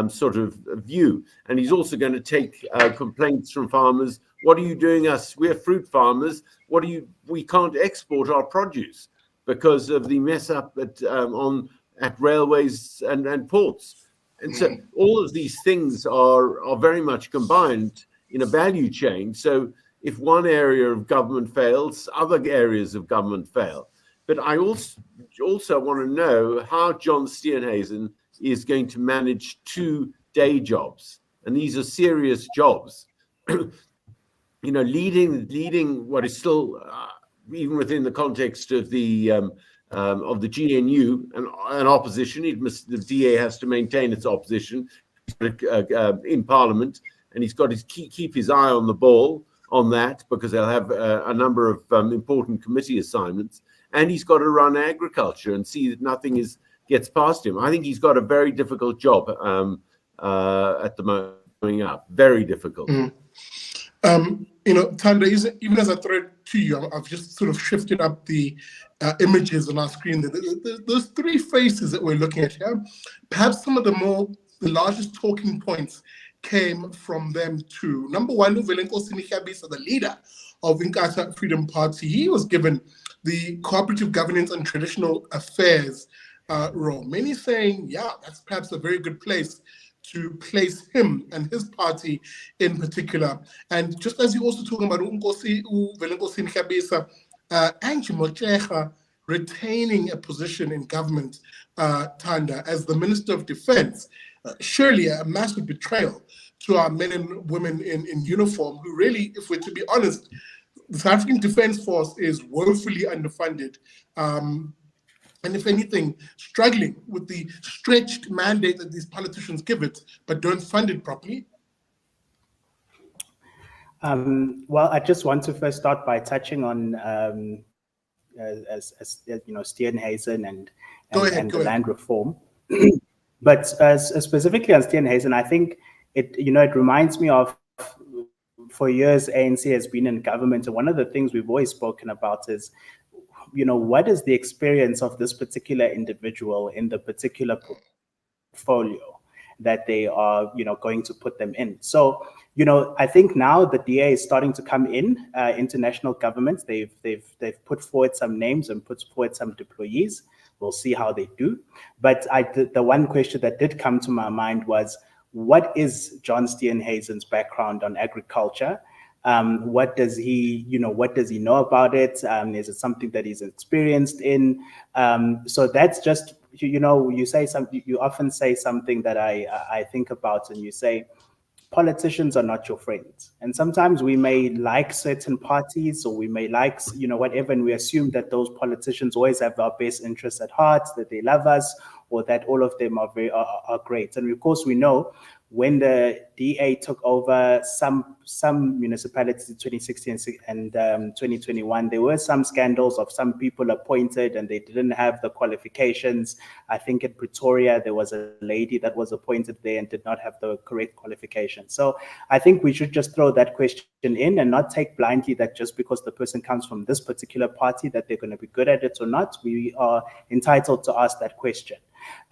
sort of view. And he's also going to take complaints from farmers. What are you doing us? We're fruit farmers. We can't export our produce because of the mess up at railways and ports. And so all of these things are very much combined in a value chain. So if one area of government fails, other areas of government fail. But I also want to know how John Steenhuisen is going to manage 2 day jobs. And these are serious jobs. Leading what is still, even within the context of the GNU, an opposition. The DA has to maintain its opposition in Parliament, and he's got to keep his eye on the ball on that, because they'll have a number of important committee assignments, and he's got to run agriculture and see that nothing gets past him. I think he's got a very difficult job at the moment coming up. Very difficult. Thanda, even as I throw it to you, I've just sort of shifted up the images on our screen. Those 3 faces that we're looking at here, perhaps some of the largest talking points came from them too. Number one, uVelenkosi Nikhabisa, the leader of Inkatha Freedom Party, he was given the cooperative governance and traditional affairs role. Many saying, yeah, that's perhaps a very good place to place him and his party in particular. And just as you're also talking about uVelenkosi Nikhabisa, Angie Motshekga retaining a position in government, Thanda, as the Minister of Defense, surely a massive betrayal to our men and women in uniform, who really, if we're to be honest, the South African Defense Force is woefully underfunded. And if anything, struggling with the stretched mandate that these politicians give it, but don't fund it properly. Well, I just want to first start by touching on, Steenhuisen and the land reform. But specifically on Steenhuisen, I think it reminds me of, for years, ANC has been in government, and one of the things we've always spoken about is, what is the experience of this particular individual in the particular portfolio that they are, going to put them in. So, I think now the DA is starting to come in, international governments. They've put forward some names and put forward some deployees. We'll see how they do. But the one question that did come to my mind was, what is John Steenhuisen's background on agriculture? What does he know about it? Is it something that he's experienced in? So that's just, you say something, you often say something that I think about, and you say, politicians are not your friends. And sometimes we may like certain parties, or we may like, whatever, and we assume that those politicians always have our best interests at heart, that they love us, or that all of them are great. And of course, we know when the DA took over some municipalities in 2016 and 2021, there were some scandals of some people appointed and they didn't have the qualifications. I think in Pretoria, there was a lady that was appointed there and did not have the correct qualifications. So I think we should just throw that question in and not take blindly that just because the person comes from this particular party that they're going to be good at it or not. We are entitled to ask that question.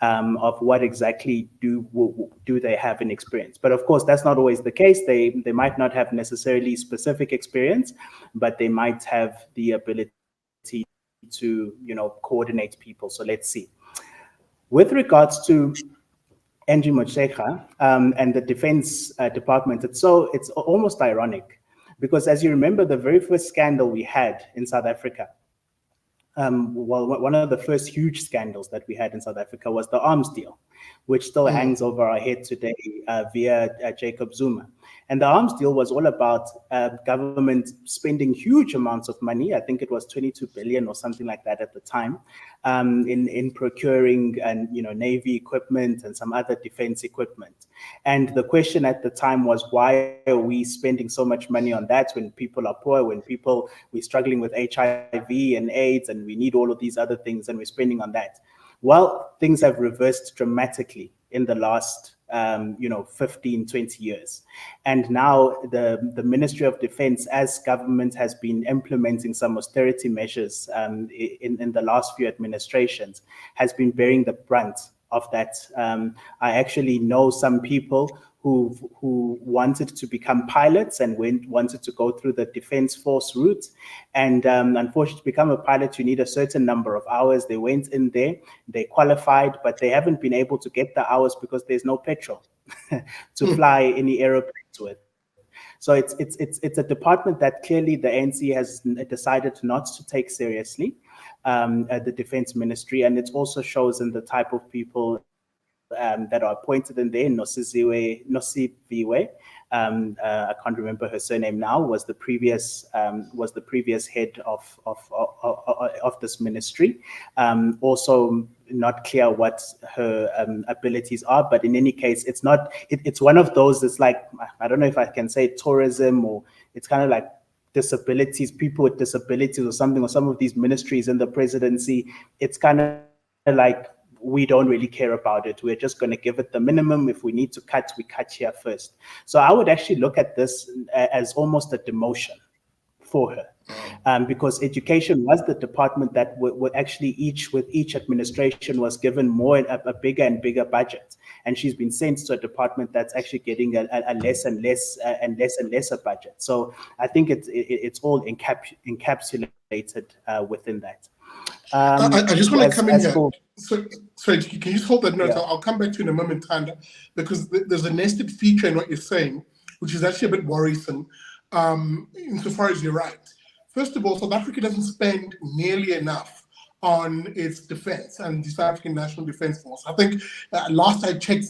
Of what exactly do they have in experience. But of course, that's not always the case. They might not have necessarily specific experience, but they might have the ability to, coordinate people. So let's see. With regards to Angie Motshekga and the Defense Department, it's almost ironic, because as you remember, the very first scandal we had in South Africa, one of the first huge scandals that we had in South Africa was the arms deal, which still hangs over our head today via Jacob Zuma. And the arms deal was all about government spending huge amounts of money. I think it was 22 billion or something like that at the time, in procuring Navy equipment and some other defense equipment. And the question at the time was, why are we spending so much money on that when people are poor, when we're struggling with HIV and AIDS, and we need all of these other things, and we're spending on that? Well, things have reversed dramatically in the last 15, 20 years. And now the Ministry of Defense, as government has been implementing some austerity measures in the last few administrations, has been bearing the brunt of that. I actually know some people who wanted to become pilots and wanted to go through the defense force route. And unfortunately, to become a pilot, you need a certain number of hours. They went in there, they qualified, but they haven't been able to get the hours because there's no petrol to fly any aeroplanes with. So it's a department that clearly the ANC has decided not to take seriously, the defense ministry, and it also shows in the type of people that are appointed in there. Nosiviwe, I can't remember her surname now, was the previous head of this ministry. Also not clear what her abilities are, but in any case, it's not. It's one of those. It's like, I don't know if I can say tourism, or it's kind of like disabilities, people with disabilities or something, or some of these ministries in the presidency. It's kind of like, we don't really care about it. We're just going to give it the minimum. If we need to cut, we cut here first. So I would actually look at this as almost a demotion for her, because education was the department that would actually with each administration was given a bigger and bigger budget, and she's been sent to a department that's actually getting a less and less and lesser budget. So I think it's all encapsulated within that. I just want to come in here. Sorry, can you just hold that note? Yeah. I'll come back to you in a moment, Tanda, because there's a nested feature in what you're saying, which is actually a bit worrisome, insofar as you're right. First of all, South Africa doesn't spend nearly enough on its defense and the South African National Defense Force. I think last I checked,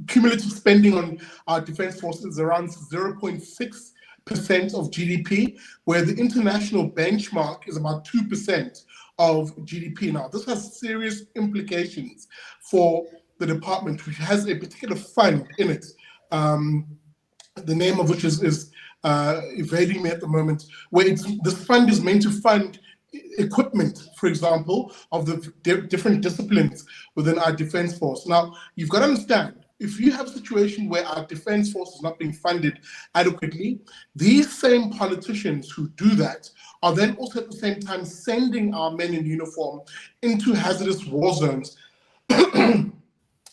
cumulative spending on our defense forces is around 0.6% of GDP, where the international benchmark is about 2% of GDP. Now, this has serious implications for the department, which has a particular fund in it, the name of which is evading me at the moment, where this fund is meant to fund equipment, for example, of the different disciplines within our defense force. Now, you've got to understand, if you have a situation where our defense force is not being funded adequately, these same politicians who do that are then also at the same time sending our men in uniform into hazardous war zones,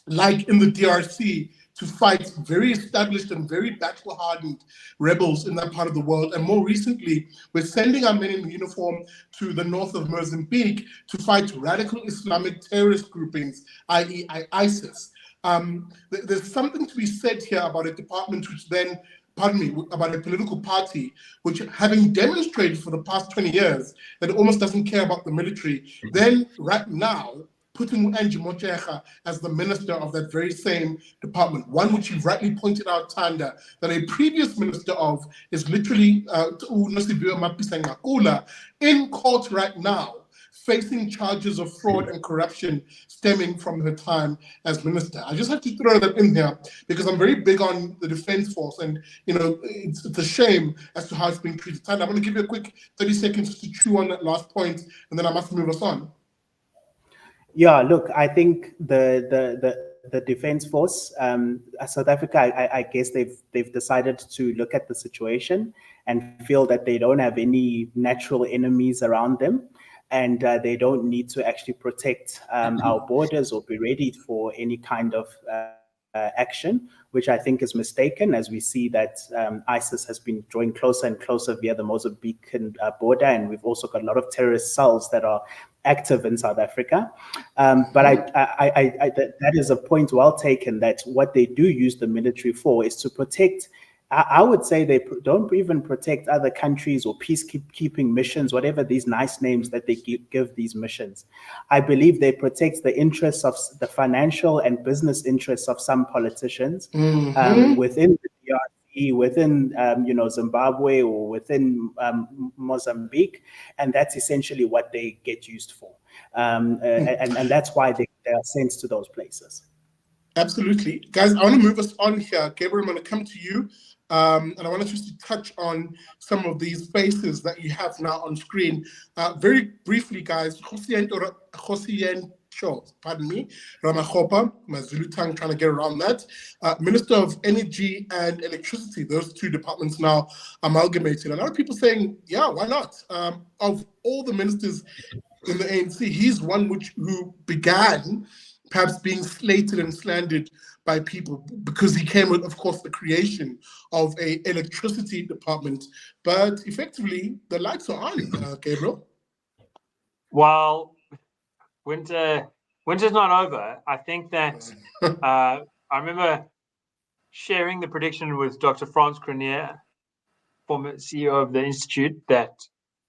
like in the DRC, to fight very established and very battle-hardened rebels in that part of the world. And more recently, we're sending our men in uniform to the north of Mozambique to fight radical Islamic terrorist groupings, i.e. ISIS. There's something to be said here about a department which then, about a political party which, having demonstrated for the past 20 years that it almost doesn't care about the military, then right now putting Angie Motshekga as the minister of that very same department, one which you've rightly pointed out, Tanda, that a previous minister of is literally in court right now, facing charges of fraud and corruption stemming from her time as minister. I just have to throw that in here because I'm very big on the defense force, and it's a shame as to how it's being treated. Tanda, I'm going to give you a quick 30 seconds to chew on that last point, and then I must move us on. Yeah, look, I think the defense force, South Africa, I guess they've decided to look at the situation and feel that they don't have any natural enemies around them, and they don't need to actually protect our borders or be ready for any kind of action, which I think is mistaken, as we see that ISIS has been drawing closer and closer via the Mozambican border, and we've also got a lot of terrorist cells that are active in South Africa. But that is a point well taken, that what they do use the military for is to protect. I would say they don't even protect other countries or peacekeeping missions, whatever these nice names that they give these missions. I believe they protect the interests of the financial and business interests of some politicians within the DRC, within Zimbabwe or within Mozambique, and that's essentially what they get used for, and that's why they are sent to those places. Absolutely. Guys, I want to move us on here. Gabriel, I'm going to come to you. And I want us just to touch on some of these faces that you have now on screen. Very briefly, guys, pardon me, Ramaphosa, my Zulu tongue trying to get around that. Minister of Energy and Electricity, those two departments now amalgamated. A lot of people saying, yeah, why not? Of all the ministers in the ANC, he's one who began perhaps being slated and slandered by people because he came with, of course, the creation of a electricity department. But effectively, the lights are on, Gabriel. Well, winter's not over. I think that I remember sharing the prediction with Dr. Franz Grenier, former CEO of the Institute, that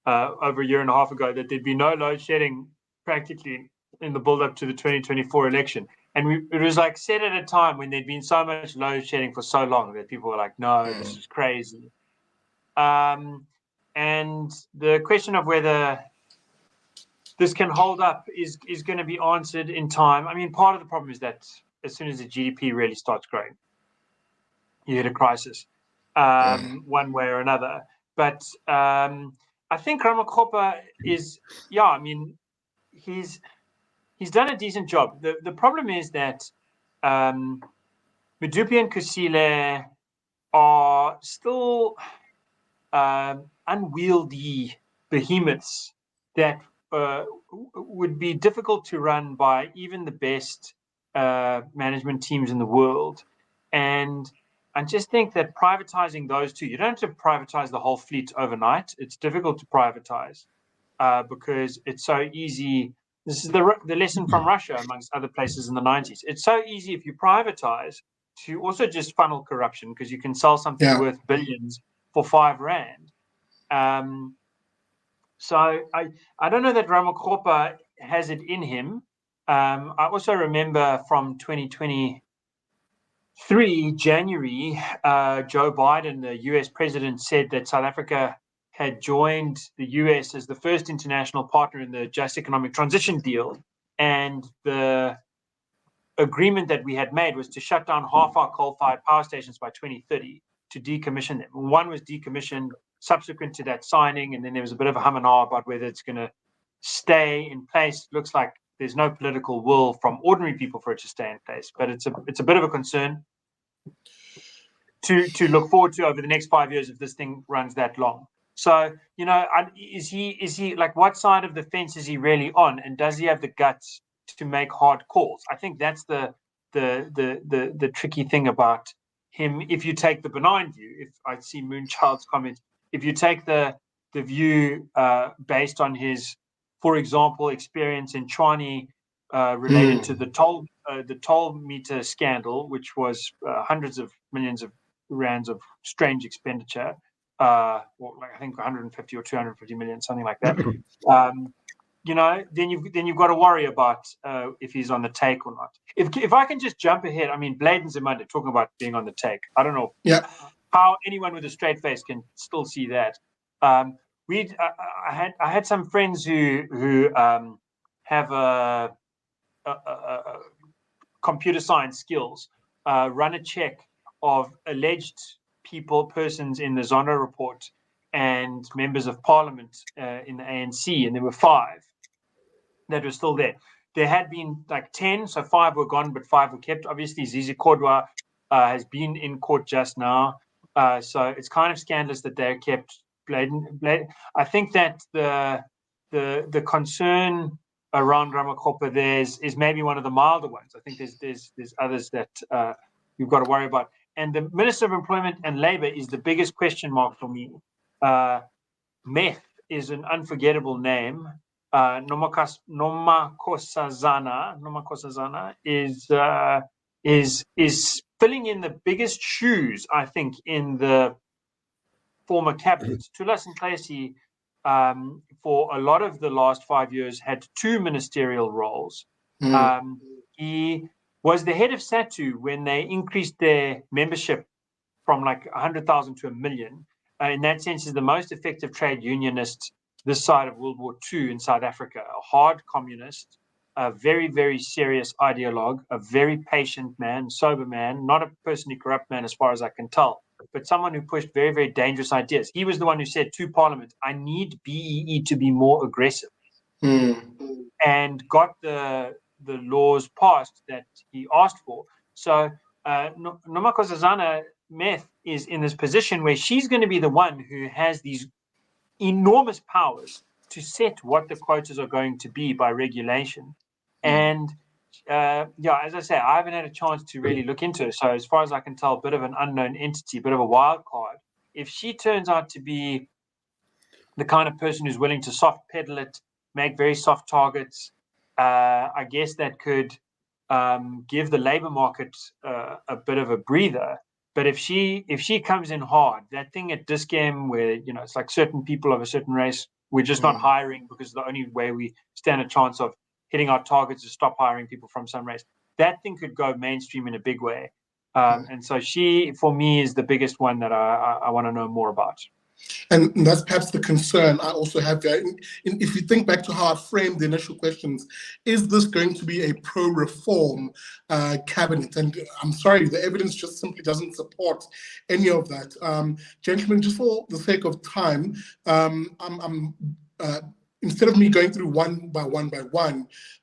over a year and a half ago, that there'd be no load shedding practically in the build-up to the 2024 election. And it was like said at a time when there'd been so much load shedding for so long that people were like, no, this is crazy. And the question of whether this can hold up is going to be answered in time. I mean, part of the problem is that as soon as the GDP really starts growing, you hit a crisis one way or another. But I think Ramaphosa is, I mean, he's done a decent job. The problem is that Medupi and Kusile are still unwieldy behemoths that would be difficult to run by even the best management teams in the world. And I just think that privatizing those two, you don't have to privatize the whole fleet overnight. It's difficult to privatize because it's so easy. This is the lesson from Russia, amongst other places in the 90s. It's so easy if you privatize to also just funnel corruption because you can sell something worth billions for R5. So I don't know that Ramaphosa has it in him. I also remember from 2023, January, Joe Biden, the US president, said that South Africa had joined the US as the first international partner in the Just Economic Transition deal. And the agreement that we had made was to shut down half our coal-fired power stations by 2030 to decommission them. One was decommissioned subsequent to that signing, and then there was a bit of a hum and ah about whether it's going to stay in place. Looks like there's no political will from ordinary people for it to stay in place, but it's a bit of a concern to look forward to over the next 5 years if this thing runs that long. So, is he like, what side of the fence is he really on, and does he have the guts to make hard calls? I think that's the tricky thing about him. If you take the benign view, if I see Moonchild's comment, if you take the view based on his, for example, experience in Tshwane related to the toll meter scandal, which was hundreds of millions of rands of strange expenditure, I think 150 or 250 million, something like that. Then you've got to worry about if he's on the take or not. If I can just jump ahead, I mean, Blade and Zimanda talking about being on the take. I don't know how anyone with a straight face can still see that. I had some friends who have a computer science skills run a check of alleged persons in the Zondo report and members of parliament in the ANC, and there were 5 that were still there. There had been like 10, so 5 were gone, but 5 were kept. Obviously, Zizi Kodwa has been in court just now, so it's kind of scandalous that they're kept. I think that the concern around Ramaphosa there is maybe one of the milder ones. I think there's others that you've got to worry about. And the Minister of Employment and Labour is the biggest question mark for me. Meth is an unforgettable name. Nomakosazana is filling in the biggest shoes, I think, in the former cabinet. Thulas Nxesi, for a lot of the last 5 years, had 2 ministerial roles. He was the head of SATU when they increased their membership from like 100,000 to 1 million. In that sense, is the most effective trade unionist this side of World War II in South Africa. A hard communist, a very, very serious ideologue, a very patient man, sober man, not a personally corrupt man as far as I can tell, but someone who pushed very, very dangerous ideas. He was the one who said to Parliament, I need BEE to be more aggressive, and got the laws passed that he asked for. So Nomakosazana Meth is in this position where she's going to be the one who has these enormous powers to set what the quotas are going to be by regulation. And yeah, as I say, I haven't had a chance to really look into it. So as far as I can tell, a bit of an unknown entity, a bit of a wild card. If she turns out to be the kind of person who's willing to soft pedal it, make very soft targets, I guess that could give the labor market a bit of a breather. But if she comes in hard, that thing at Discam where it's like certain people of a certain race, we're just not hiring because the only way we stand a chance of hitting our targets is stop hiring people from some race. That thing could go mainstream in a big way. And so she, for me, is the biggest one that I want to know more about. And that's perhaps the concern I also have there. If you think back to how I framed the initial questions, is this going to be a pro-reform cabinet? And I'm sorry, the evidence just simply doesn't support any of that. Gentlemen, just for the sake of time, instead of me going through one by one,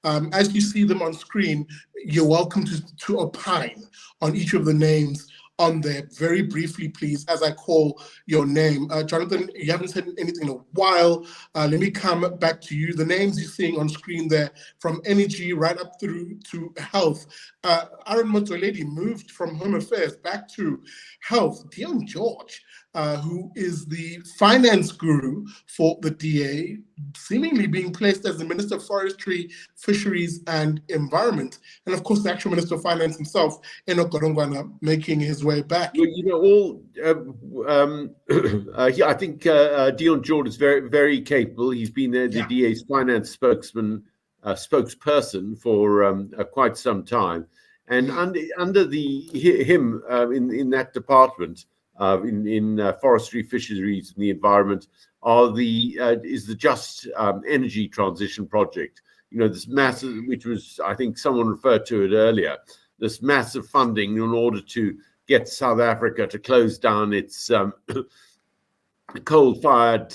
as you see them on screen, you're welcome to opine on each of the names on there. Very briefly, please, as I call your name. Jonathan, you haven't said anything in a while. Let me come back to you. The names you're seeing on screen there, from energy right up through to health. Aaron Motsoaledi moved from Home Affairs back to health. Dion George, who is the finance guru for the DA, seemingly being placed as the Minister of Forestry, Fisheries and Environment. And of course, the actual Minister of Finance himself, Enoch Godongwana, making his way back. Well, I think Dion George is very, very capable. He's been the DA's finance spokesperson for quite some time. And under him in that department, in forestry, fisheries, and the environment, is the Just Energy Transition Project. This massive, which was, I think someone referred to it earlier, this massive funding in order to get South Africa to close down its coal-fired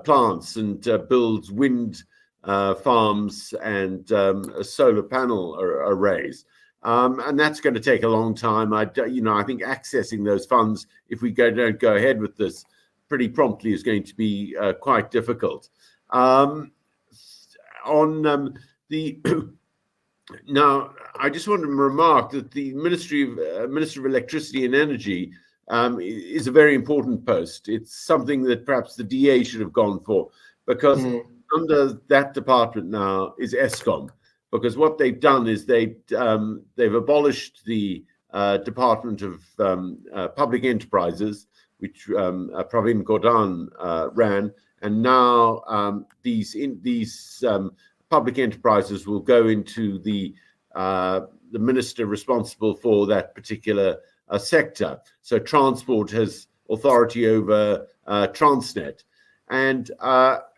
plants and build wind farms and solar panel arrays. And that's going to take a long time. I think accessing those funds, if we don't go ahead with this pretty promptly, is going to be quite difficult. Now, I just want to remark that the Minister of Electricity and Energy is a very important post. It's something that perhaps the DA should have gone for, because under that department now is Eskom. Because what they've done is they've abolished the Department of Public Enterprises, which Pravin Gordhan ran, and now these public enterprises will go into the minister responsible for that particular sector. So transport has authority over Transnet, and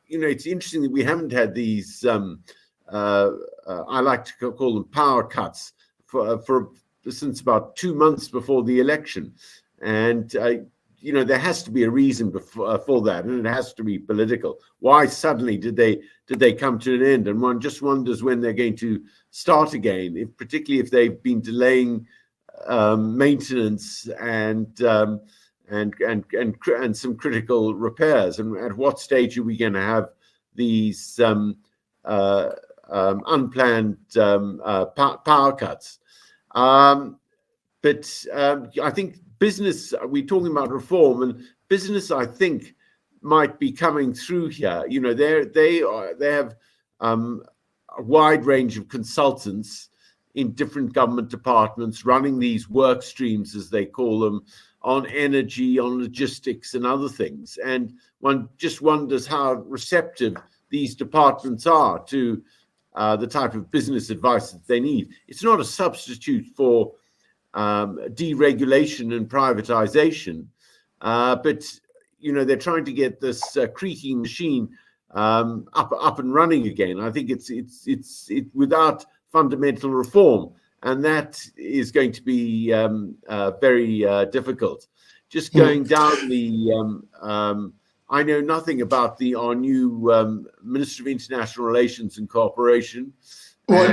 it's interesting that we haven't had these. I like to call them power cuts since about 2 months before the election, and there has to be a reason for that, and it has to be political. Why suddenly did they come to an end? And one just wonders when they're going to start again, particularly if they've been delaying maintenance and some critical repairs. And at what stage are we going to have these unplanned power cuts? But I think business, we're talking about reform, and business, I think, might be coming through here. They have a wide range of consultants in different government departments running these work streams, as they call them, on energy, on logistics and other things. And one just wonders how receptive these departments are to the type of business advice that they need. It's not a substitute for deregulation and privatization, but they're trying to get this creaking machine up and running again. I think it's without fundamental reform, and that is going to be very difficult. Just going down the I know nothing about our new Minister of International Relations and Cooperation. Well,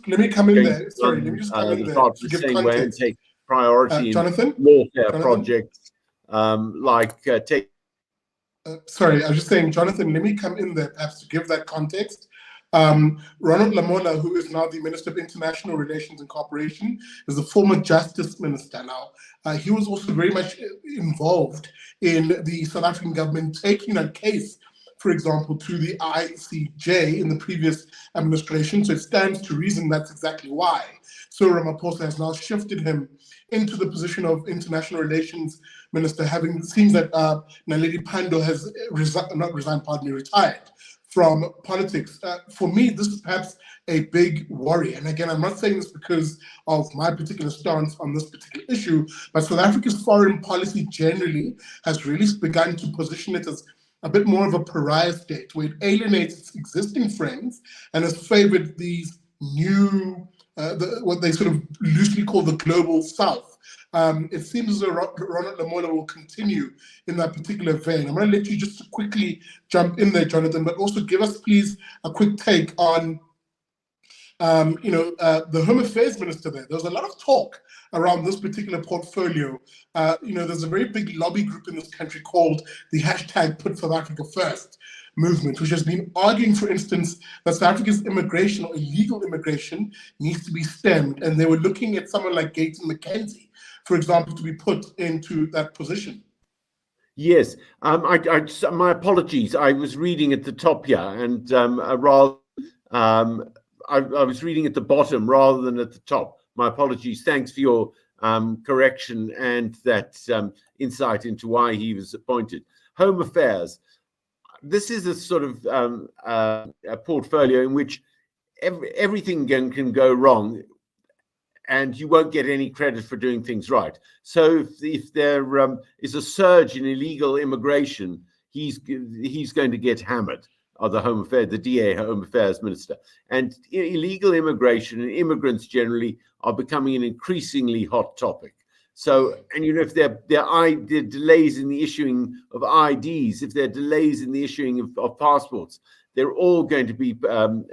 let me come in there. Sorry, let me just come in there to give context. And take priority Jonathan? in warfare projects take. Sorry, I was just saying, Jonathan, let me come in there perhaps to give that context. Ronald Lamola, who is now the Minister of International Relations and Cooperation, is the former Justice Minister now. He was also very much involved in the South African government taking a case, for example, to the ICJ in the previous administration. So it stands to reason that's exactly why. So Ramaphosa has now shifted him into the position of International Relations Minister, having seen that Naledi Pandor has retired from politics. For me, this is perhaps a big worry. And again, I'm not saying this because of my particular stance on this particular issue, but South Africa's foreign policy generally has really begun to position it as a bit more of a pariah state, where it alienates its existing friends and has favored these new, what they sort of loosely call the global south. It seems as though Ronald Lamola will continue in that particular vein. I'm going to let you just quickly jump in there, Jonathan, but also give us, please, a quick take on, the Home Affairs Minister there. There was a lot of talk around this particular portfolio. There's a very big lobby group in this country called the hashtag Put South Africa First movement, which has been arguing, for instance, that South Africa's immigration or illegal immigration needs to be stemmed. And they were looking at someone like Gates and McKenzie, for example, to be put into that position. Yes, my apologies. I was reading at the top here, and I was reading at the bottom rather than at the top. My apologies. Thanks for your correction and that insight into why he was appointed. Home Affairs. This is a sort of a portfolio in which everything can go wrong, and you won't get any credit for doing things right. So if there is a surge in illegal immigration, he's going to get hammered. Or the DA Home Affairs Minister. And illegal immigration and immigrants generally are becoming an increasingly hot topic. So, and if there are delays in the issuing of IDs, if there are delays in the issuing of passports, they're all going to be,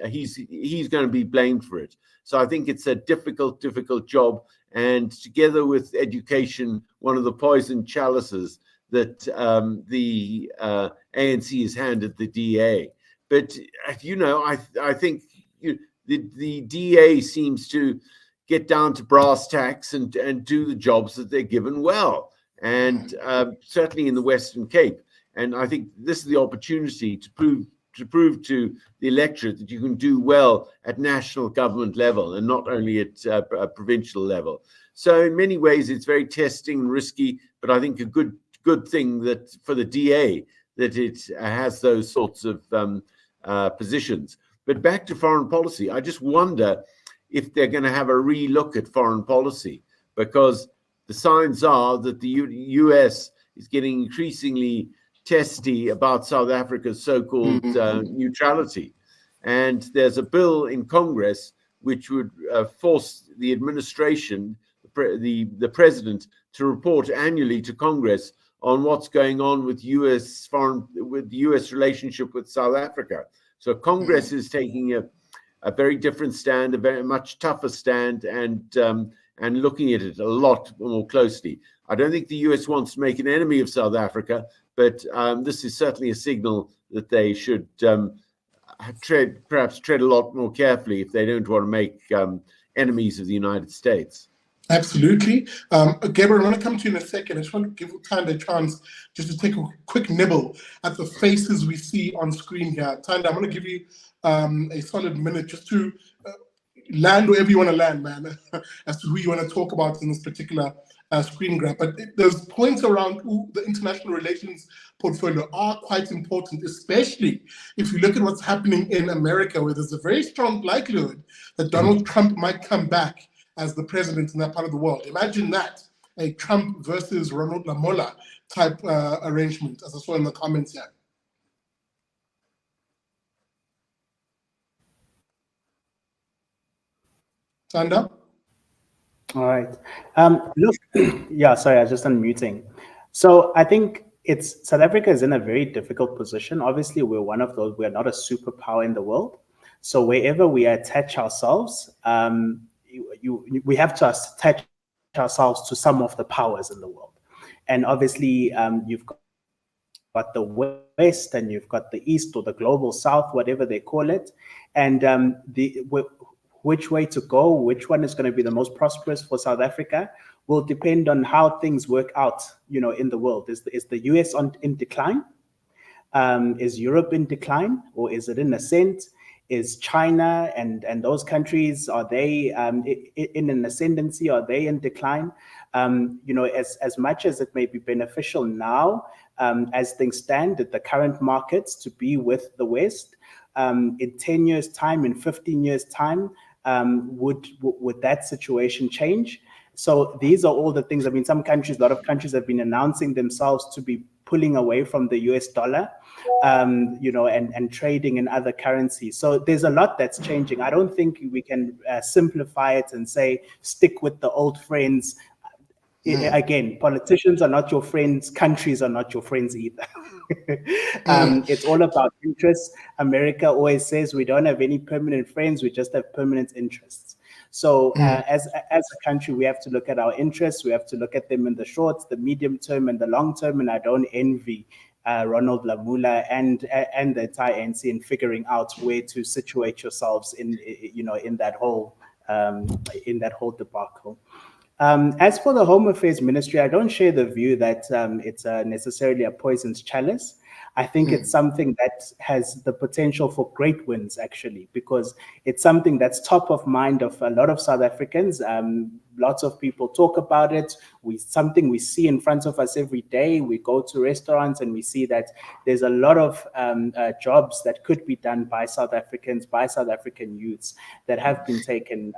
he's going to be blamed for it. So I think it's a difficult job. And together with education, one of the poison chalices that the ANC has handed the DA. But, I think the DA seems to get down to brass tacks and do the jobs that they're given well, and certainly in the Western Cape. And I think this is the opportunity to prove to the electorate that you can do well at national government level and not only at a provincial level. So in many ways, it's very testing and risky, but I think a good thing that for the DA that it has those sorts of positions. But back to foreign policy, I just wonder if they're going to have a relook at foreign policy, because the signs are that the US is getting increasingly testy about South Africa's so-called neutrality. And there's a bill in Congress which would force the administration, the president, to report annually to Congress on what's going on with the US relationship with South Africa. So Congress is taking a very different stand, a very much tougher stand, and looking at it a lot more closely. I don't think the US wants to make an enemy of South Africa, but this is certainly a signal that they should perhaps tread a lot more carefully if they don't want to make enemies of the United States. Absolutely. Gabriel, I want to come to you in a second. I just want to give Tanda a chance just to take a quick nibble at the faces we see on screen here. Tanda, I'm going to give you a solid minute just to land wherever you want to land, man, as to who you want to talk about in this particular screen grab. But those points around the international relations portfolio are quite important, especially if you look at what's happening in America, where there's a very strong likelihood that Donald Trump might come back as the president in that part of the world. Imagine that, a Trump versus Ronald Lamola type arrangement, as I saw in the comments here. Sanda? All right. Look, yeah, sorry, I was just unmuting. So I think South Africa is in a very difficult position. Obviously, we're one of those, we're not a superpower in the world. So wherever we attach ourselves, we have to attach ourselves to some of the powers in the world. And obviously, you've got the West, and you've got the East or the Global South, whatever they call it. And which way to go, which one is going to be the most prosperous for South Africa, will depend on how things work out, in the world. Is the US in decline? Is Europe in decline, or is it in ascent? Is China and those countries, are they in an ascendancy? Are they in decline? As much as it may be beneficial now, as things stand at the current markets, to be with the West, in 10 years' time, in 15 years' time, would that situation change? So these are all the things. I mean, a lot of countries have been announcing themselves to be pulling away from the US dollar, and trading in other currencies. So there's a lot that's changing. I don't think we can simplify it and say, stick with the old friends. Again, politicians are not your friends. Countries are not your friends either. It's all about interests. America always says we don't have any permanent friends. We just have permanent interests. So as a country, we have to look at our interests. We have to look at them in the short, the medium term, and the long term. And I don't envy Ronald Lamola and the entire ANC in figuring out where to situate yourselves in that whole debacle. As for the Home Affairs Ministry, I don't share the view that it's necessarily a poison's chalice. I think it's something that has the potential for great wins, actually, because it's something that's top of mind of a lot of South Africans. Lots of people talk about it. Something we see in front of us every day. We go to restaurants and we see that there's a lot of jobs that could be done by South Africans, by South African youths that have been taken,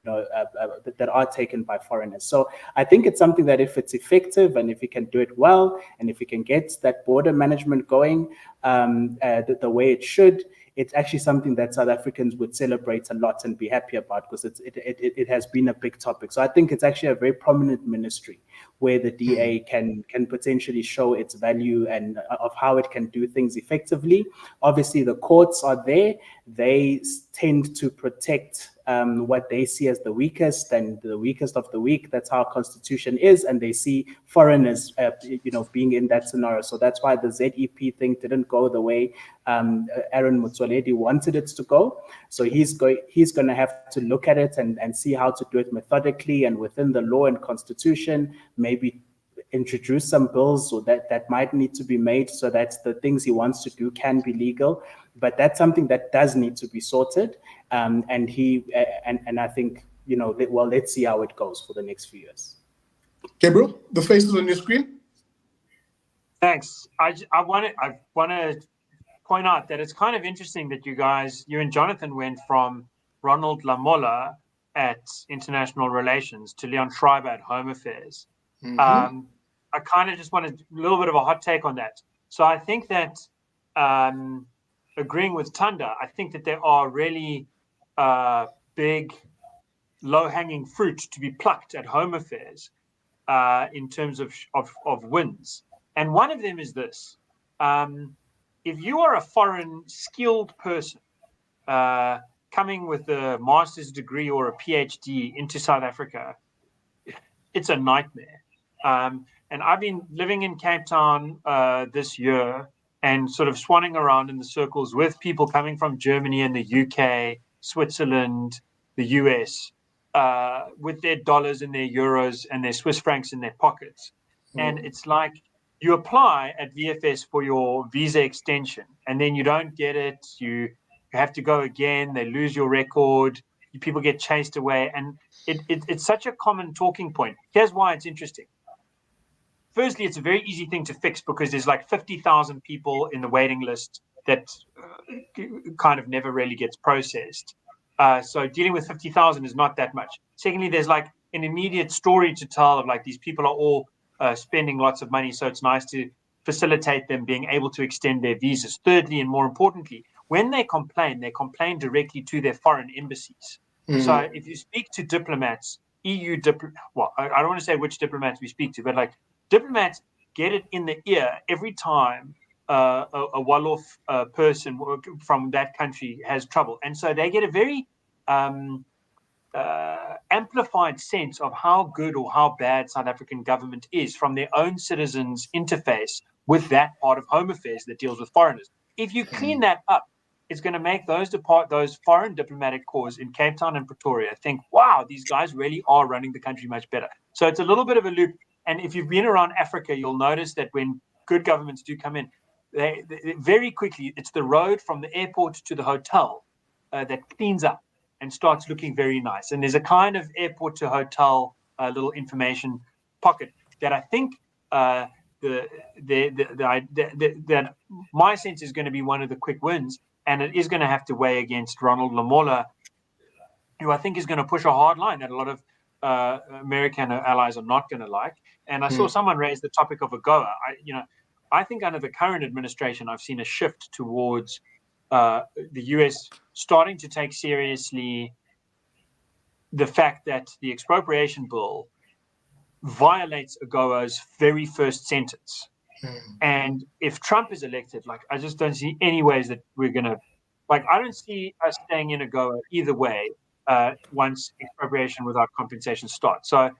that are taken by foreigners. So I think it's something that if it's effective and if we can do it well, and if we can get that border management going the way it should, it's actually something that South Africans would celebrate a lot and be happy about, because it has been a big topic. So I think it's actually a very prominent ministry where the DA can potentially show its value and of how it can do things effectively. Obviously, the courts are there. They tend to protect what they see as the weakest and the weakest of the weak. That's how our constitution is, and they see foreigners, being in that scenario. So that's why the ZEP thing didn't go the way Aaron Motsoaledi wanted it to go. So he's going to have to look at it and see how to do it methodically and within the law and constitution. Maybe introduce some bills so that might need to be made so that the things he wants to do can be legal. But that's something that does need to be sorted. And I think, let's see how it goes for the next few years. Gabriel, the faces on your screen. Thanks. I want to point out that it's kind of interesting that you and Jonathan went from Ronald Lamola at International Relations to Leon Schreiber at Home Affairs. I kind of just wanted a little bit of a hot take on that. So I think that, agreeing with Tanda, I think that there are really big, low-hanging fruit to be plucked at Home Affairs in terms of wins. And one of them is this. If you are a foreign skilled person coming with a master's degree or a PhD into South Africa, it's a nightmare. And I've been living in Cape Town this year and sort of swanning around in the circles with people coming from Germany and the UK, Switzerland, the US, with their dollars and their euros and their Swiss francs in their pockets. And it's like you apply at VFS for your visa extension, and then you don't get it. You have to go again. They lose your record. People get chased away. And it's such a common talking point. Here's why it's interesting. Firstly, it's a very easy thing to fix because there's like 50,000 people in the waiting list that kind of never really gets processed. So dealing with 50,000 is not that much. Secondly, there's like an immediate story to tell of like these people are all spending lots of money. So it's nice to facilitate them being able to extend their visas. Thirdly, and more importantly, when they complain directly to their foreign embassies. So if you speak to diplomats, I don't want to say which diplomats we speak to, but like diplomats get it in the ear every time a Wolof person from that country has trouble. And so they get a very amplified sense of how good or how bad South African government is from their own citizens' interface with that part of Home Affairs that deals with foreigners. If you clean that up, it's going to make those foreign diplomatic corps in Cape Town and Pretoria think, wow, these guys really are running the country much better. So it's a little bit of a loop. And if you've been around Africa, you'll notice that when good governments do come in, they very quickly, it's the road from the airport to the hotel that cleans up and starts looking very nice. And there's a kind of airport to hotel little information pocket that I think that my sense is going to be one of the quick wins, and it is going to have to weigh against Ronald Lamola, who I think is going to push a hard line that a lot of American allies are not going to like. And I saw someone raise the topic of AGOA. I think under the current administration, I've seen a shift towards the US starting to take seriously the fact that the expropriation bill violates AGOA's very first sentence. And if Trump is elected, I just don't see any ways that we're going to, I don't see us staying in AGOA either way once expropriation without compensation starts. So,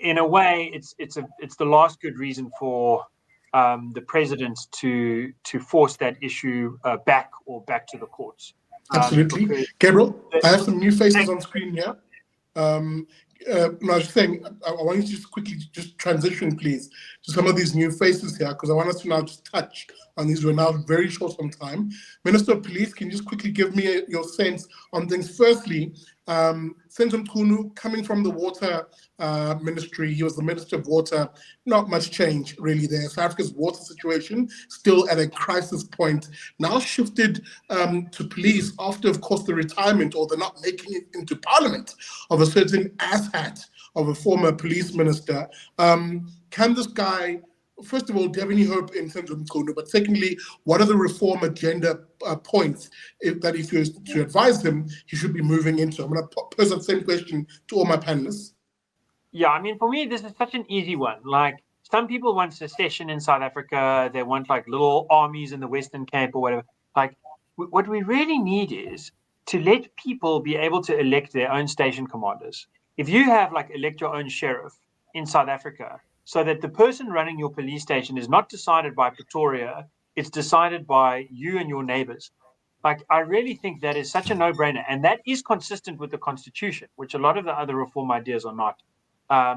in a way, it's the last good reason for the president to force that issue back to the courts. Absolutely. Gabriel, I have some new faces on screen here. I was saying, I want you to just quickly transition, please, to some of these new faces here, because I want us to now just touch on these. We're now very short on time. Minister of Police, can you just quickly give me your sense on things? Firstly, Senzo Mchunu, coming from the water ministry, he was the Minister of Water, not much change really there. South Africa's water situation still at a crisis point, now shifted to police after, of course, the retirement or the not making it into parliament of a certain asshat of a former police minister. Can this guy, first of all, do you have any hope in Senzo Mchunu? But secondly, what are the reform agenda points that if you were to advise him, he should be moving into? I'm going to pose that same question to all my panelists. Yeah, I mean, for me, this is such an easy one. Some people want secession in South Africa. They want little armies in the Western Cape or whatever. What we really need is to let people be able to elect their own station commanders. If you have elect your own sheriff in South Africa, so that the person running your police station is not decided by Pretoria, it's decided by you and your neighbors. I really think that is such a no-brainer, and that is consistent with the Constitution, which a lot of the other reform ideas are not. I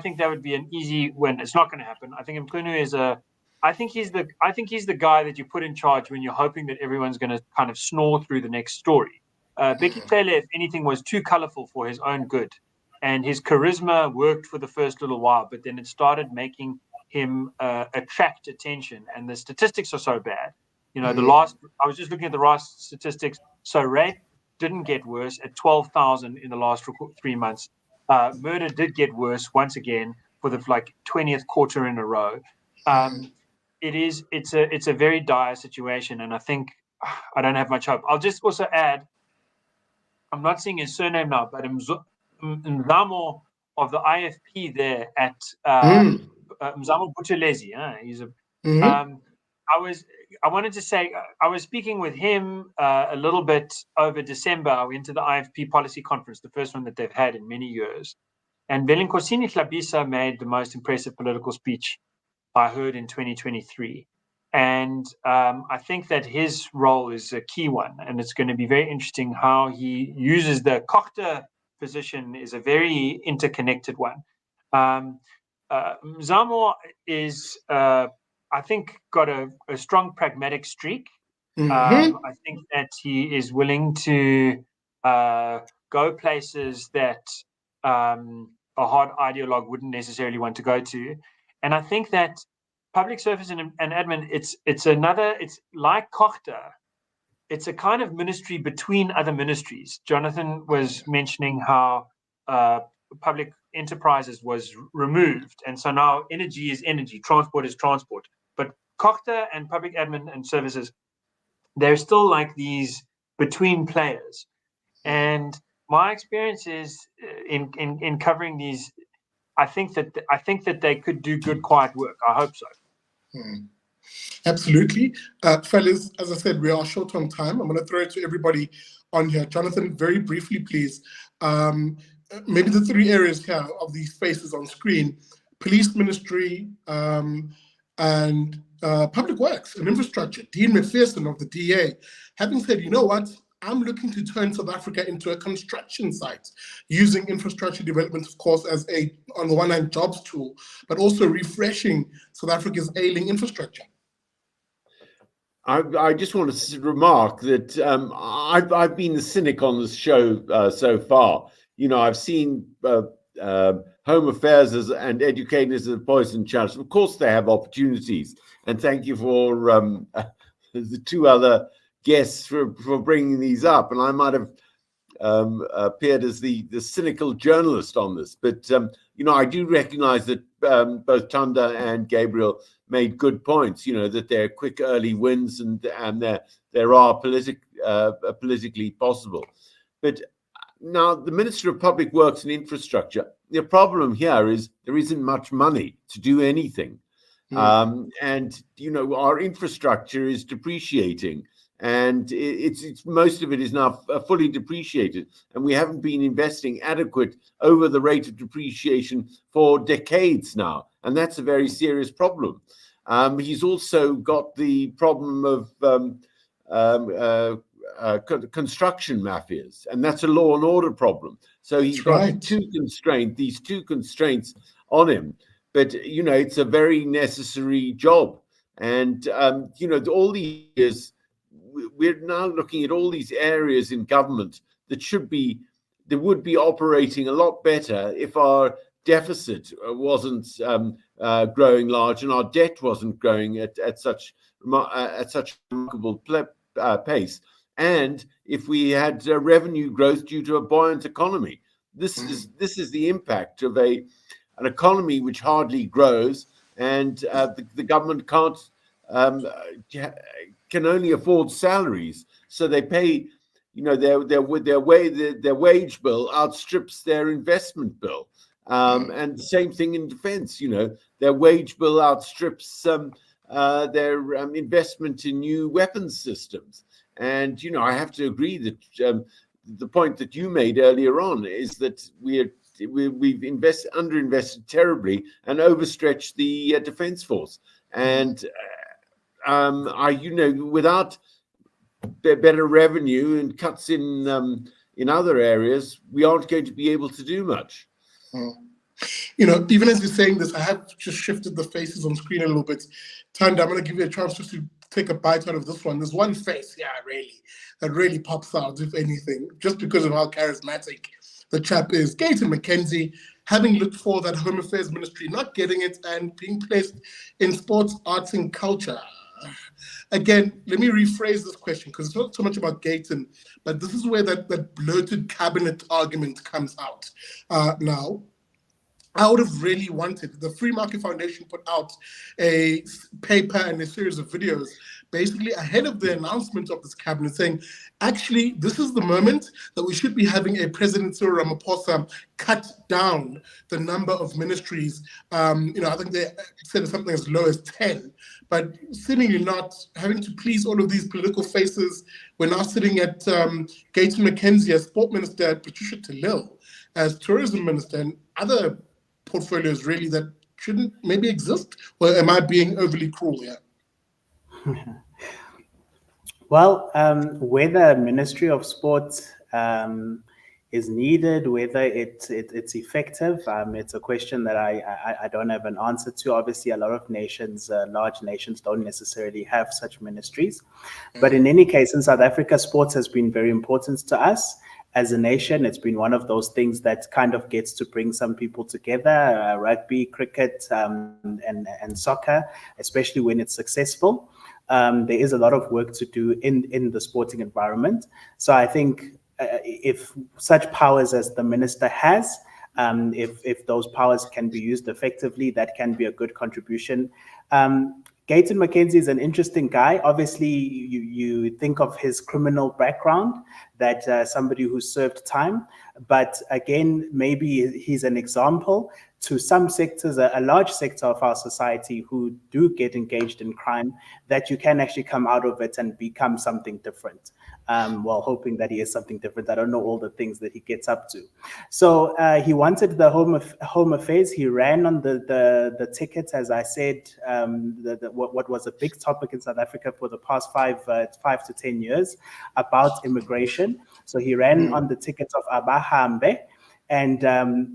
think that would be an easy win. It's not going to happen. I think Mchunu I think he's the guy that you put in charge when you're hoping that everyone's going to kind of snore through the next story. Bheki Cele, if anything, was too colorful for his own good. And his charisma worked for the first little while, but then it started making him attract attention. And the statistics are so bad. I was just looking at the last statistics. So rape didn't get worse at 12,000 in the last 3 months. Murder did get worse once again for the 20th quarter in a row. It's a very dire situation, and I think I don't have much hope. I'll just also add, I'm not seeing his surname now, but Mzamo of the IFP there at Mzamo Buthelezi. He's a. I wanted to say I was speaking with him a little bit over December. I went to the IFP policy conference, the first one that they've had in many years, and Velenkosini Hlabisa made the most impressive political speech I heard in 2023. And I think that his role is a key one, and it's going to be very interesting how he uses the Kochte position is a very interconnected one. Mzamo is, I think, got a strong pragmatic streak. I think that he is willing to go places that a hard ideologue wouldn't necessarily want to go to. And I think that public service and admin, it's like Kochte. It's a kind of ministry between other ministries. Jonathan was mentioning how public enterprises was removed. And so now energy is energy, transport is transport. But Kochte and public admin and services, they're still like these between players. And my experience is in covering these, I think that they could do good, quiet work. I hope so. Absolutely. Fellas, as I said, we are short on time. I'm going to throw it to everybody on here. Jonathan, very briefly, please. Maybe the three areas here of these faces on screen: police ministry, and Public Works and Infrastructure, Dean McPherson of the DA, having said, you know what, I'm looking to turn South Africa into a construction site, using infrastructure development, of course, as a, on the one hand, jobs tool, but also refreshing South Africa's ailing infrastructure. I just want to remark that I've been the cynic on this show so far. You know, I've seen Home Affairs and educators as a poison chalice. Of course, they have opportunities, and thank you for the two other guests for bringing these up. And I might have appeared as the cynical journalist on this, but you know, I do recognize that both Tanda and Gabriel made good points. You know, that there are quick early wins and there are politically possible. But now the Minister of Public Works and Infrastructure, the problem here is there isn't much money to do anything. And you know, our infrastructure is depreciating, and it's most of it is now fully depreciated, and we haven't been investing adequate over the rate of depreciation for decades now, and that's a very serious problem. He's also got the problem of construction mafias, and that's a law and order problem. So he's got these two constraints on him. But you know, it's a very necessary job, and you know, all these years, we're now looking at all these areas in government that would be operating a lot better if our deficit wasn't growing large and our debt wasn't growing at such remarkable pace, and if we had revenue growth due to a buoyant economy. This is the impact of an economy which hardly grows, and the government can only afford salaries, so they pay. You know, their wage bill outstrips their investment bill, and the same thing in defence. You know, their wage bill outstrips their investment in new weapons systems. And you know, I have to agree that the point that you made earlier on is that we've underinvested terribly and overstretched the defence force. And you know, without better revenue and cuts in other areas, we aren't going to be able to do much. You know, even as you're saying this, I have just shifted the faces on screen a little bit. Tanda, I'm going to give you a chance just to take a bite out of this one. There's one face, that really pops out, if anything, just because of how charismatic the chap is. Gayton McKenzie, having looked for that Home Affairs Ministry, not getting it, and being placed in sports, arts, and culture. Again, let me rephrase this question, because it's not so much about Gayton, but this is where that bloated cabinet argument comes out. Now, I would have really wanted, the Free Market Foundation put out a paper and a series of videos basically ahead of the announcement of this cabinet saying, actually, this is the moment that we should be having a President Cyril Ramaphosa cut down the number of ministries. You know, I think they said something as low as 10, but seemingly not having to please all of these political faces. We're now sitting at Gayton McKenzie as Sport Minister, at Patricia Talil as Tourism Minister, and other portfolios really that shouldn't maybe exist? Or am I being overly cruel here? Well, whether Ministry of Sport is needed, whether it's effective, it's a question that I don't have an answer to. Obviously, a lot of nations, large nations, don't necessarily have such ministries. But in any case, in South Africa, sports has been very important to us. As a nation, it's been one of those things that kind of gets to bring some people together, rugby, cricket, and soccer, especially when it's successful. There is a lot of work to do in the sporting environment. So I think if such powers as the minister has, if those powers can be used effectively, that can be a good contribution. Gayton McKenzie is an interesting guy. Obviously, you think of his criminal background. that somebody who served time. But again, maybe he's an example to some sectors, a large sector of our society who do get engaged in crime, that you can actually come out of it and become something different. Hoping that he is something different. I don't know all the things that he gets up to. So he wanted the Home Affairs. He ran on the ticket, as I said, what was a big topic in South Africa for the past 5 to 10 years about immigration. So he ran on the ticket of Abahambe. And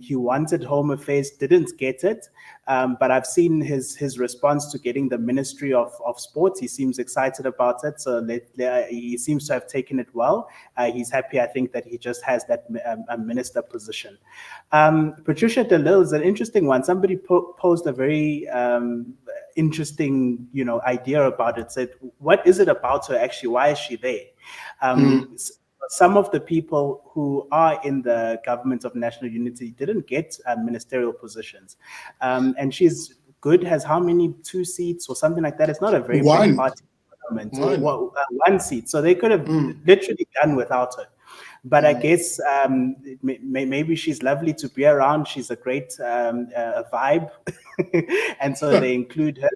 he wanted Home Affairs, didn't get it. But I've seen his response to getting the Ministry of Sports. He seems excited about it. So he seems to have taken it well. He's happy, I think, that he just has that minister position. Patricia de Lille is an interesting one. Somebody posed a very interesting, idea about it. Said, what is it about her actually? Why is she there? Some of the people who are in the government of national unity didn't get ministerial positions. And she's good, has how many, 2 seats or something like that? It's not a very big party government. One seat. So they could have literally done without her. But I guess maybe she's lovely to be around. She's a great vibe. And so they include her.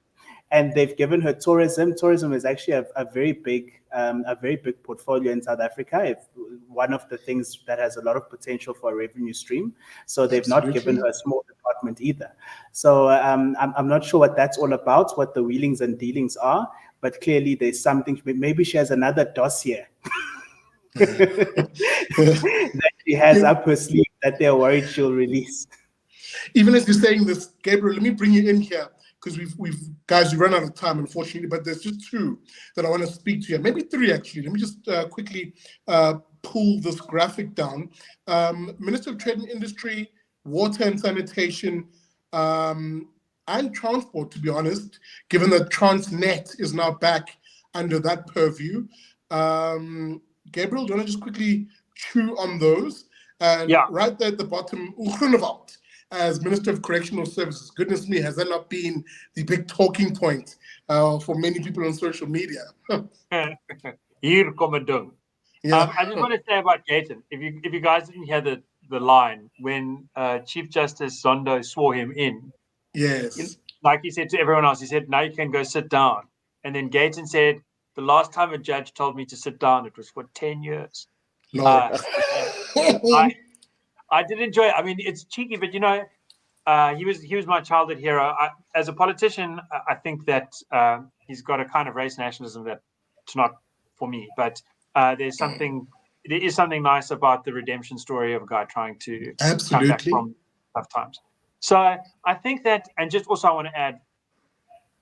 And they've given her tourism. Tourism is actually a very big portfolio in South Africa. It's one of the things that has a lot of potential for a revenue stream. So they've not given her a small department either. So I'm not sure what that's all about, what the wheelings and dealings are, but clearly there's something. Maybe she has another dossier that she has up her sleeve that they're worried she'll release. Even as you're saying this, Gabriel, let me bring you in here, because we've run out of time, unfortunately, but there's just 2 that I want to speak to you. Maybe 3, actually. Let me just quickly pull this graphic down. Minister of Trade and Industry, Water and Sanitation, and Transport, to be honest, given that Transnet is now back under that purview. Gabriel, do you want to just quickly chew on those? And right there at the bottom, Groenewald, as Minister of Correctional Services. Goodness me, has that not been the big talking point for many people on social media? Hier kom het ding. I just want to say about Gayton, if you guys didn't hear the line when Chief Justice Zondo swore him in, yes, like he said to everyone else, he said, now you can go sit down. And then Gayton said, the last time a judge told me to sit down, it was for 10 years. I did enjoy it. I mean, it's cheeky, but he was my childhood hero. As a politician, I think that he's got a kind of race nationalism that's not for me. But there is something nice about the redemption story of a guy trying to come back from tough times. So I think that, and just also I want to add,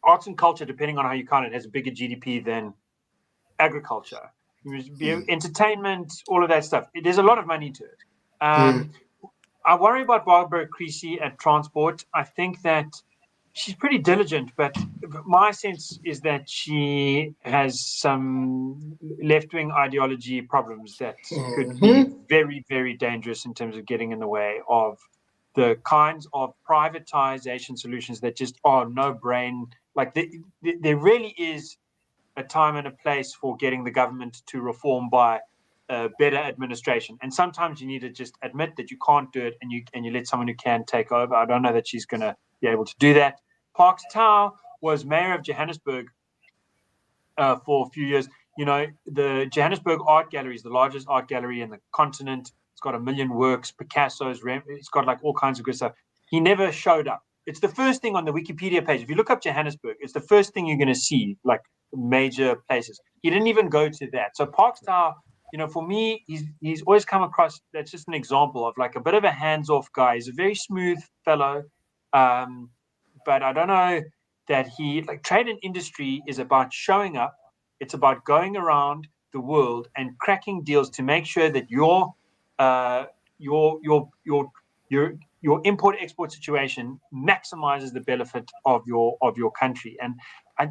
arts and culture, depending on how you count it, has a bigger GDP than agriculture. Entertainment, all of that stuff. There's a lot of money to it. I worry about Barbara Creasy at Transport. I think that she's pretty diligent, but my sense is that she has some left-wing ideology problems that could be very, very dangerous in terms of getting in the way of the kinds of privatization solutions that just are no brain. Like there really is a time and a place for getting the government to reform by better administration, and sometimes you need to just admit that you can't do it, and you let someone who can take over. I don't know that she's going to be able to do that. Parks Tau was mayor of Johannesburg for a few years. The Johannesburg Art Gallery is the largest art gallery in the continent. It's got 1 million works, Picasso's, it's got like all kinds of good stuff. He never showed up. It's the first thing on the Wikipedia page. If you look up Johannesburg, it's the first thing you're going to see, like major places. He didn't even go to that. So Parks Tau, for me, he's always come across, that's just an example of like a bit of a hands-off guy. He's a very smooth fellow, but I don't know that trade and industry is about showing up. It's about going around the world and cracking deals to make sure that your import-export situation maximizes the benefit of your country. And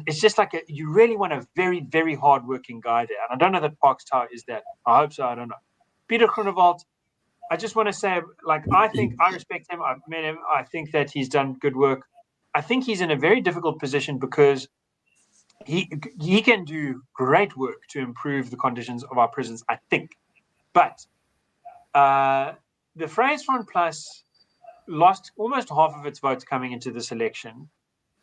it's just like you really want a very, very hard-working guy there. And I don't know that Parks Tau is that. I hope so. I don't know. Peter Groenewald, I just want to say, I respect him. I've met him. I think that he's done good work. I think he's in a very difficult position because he can do great work to improve the conditions of our prisons, I think. But the Vryheidsfront Front Plus lost almost half of its votes coming into this election.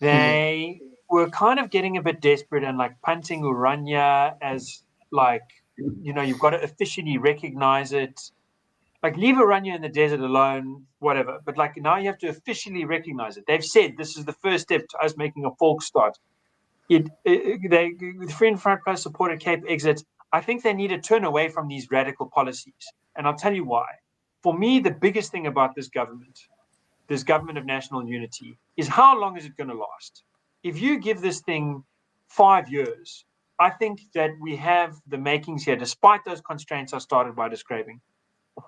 They were kind of getting a bit desperate and like punting Urania as like, you've got to officially recognize it. Like leave Urania in the desert alone, whatever. But like now you have to officially recognize it. They've said this is the first step to us making a folk start. The Free and Front Plus supported Cape exit. I think they need to turn away from these radical policies. And I'll tell you why. For me, the biggest thing about this government of national unity, is how long is it going to last? If you give this thing 5 years, I think that we have the makings here, despite those constraints I started by describing,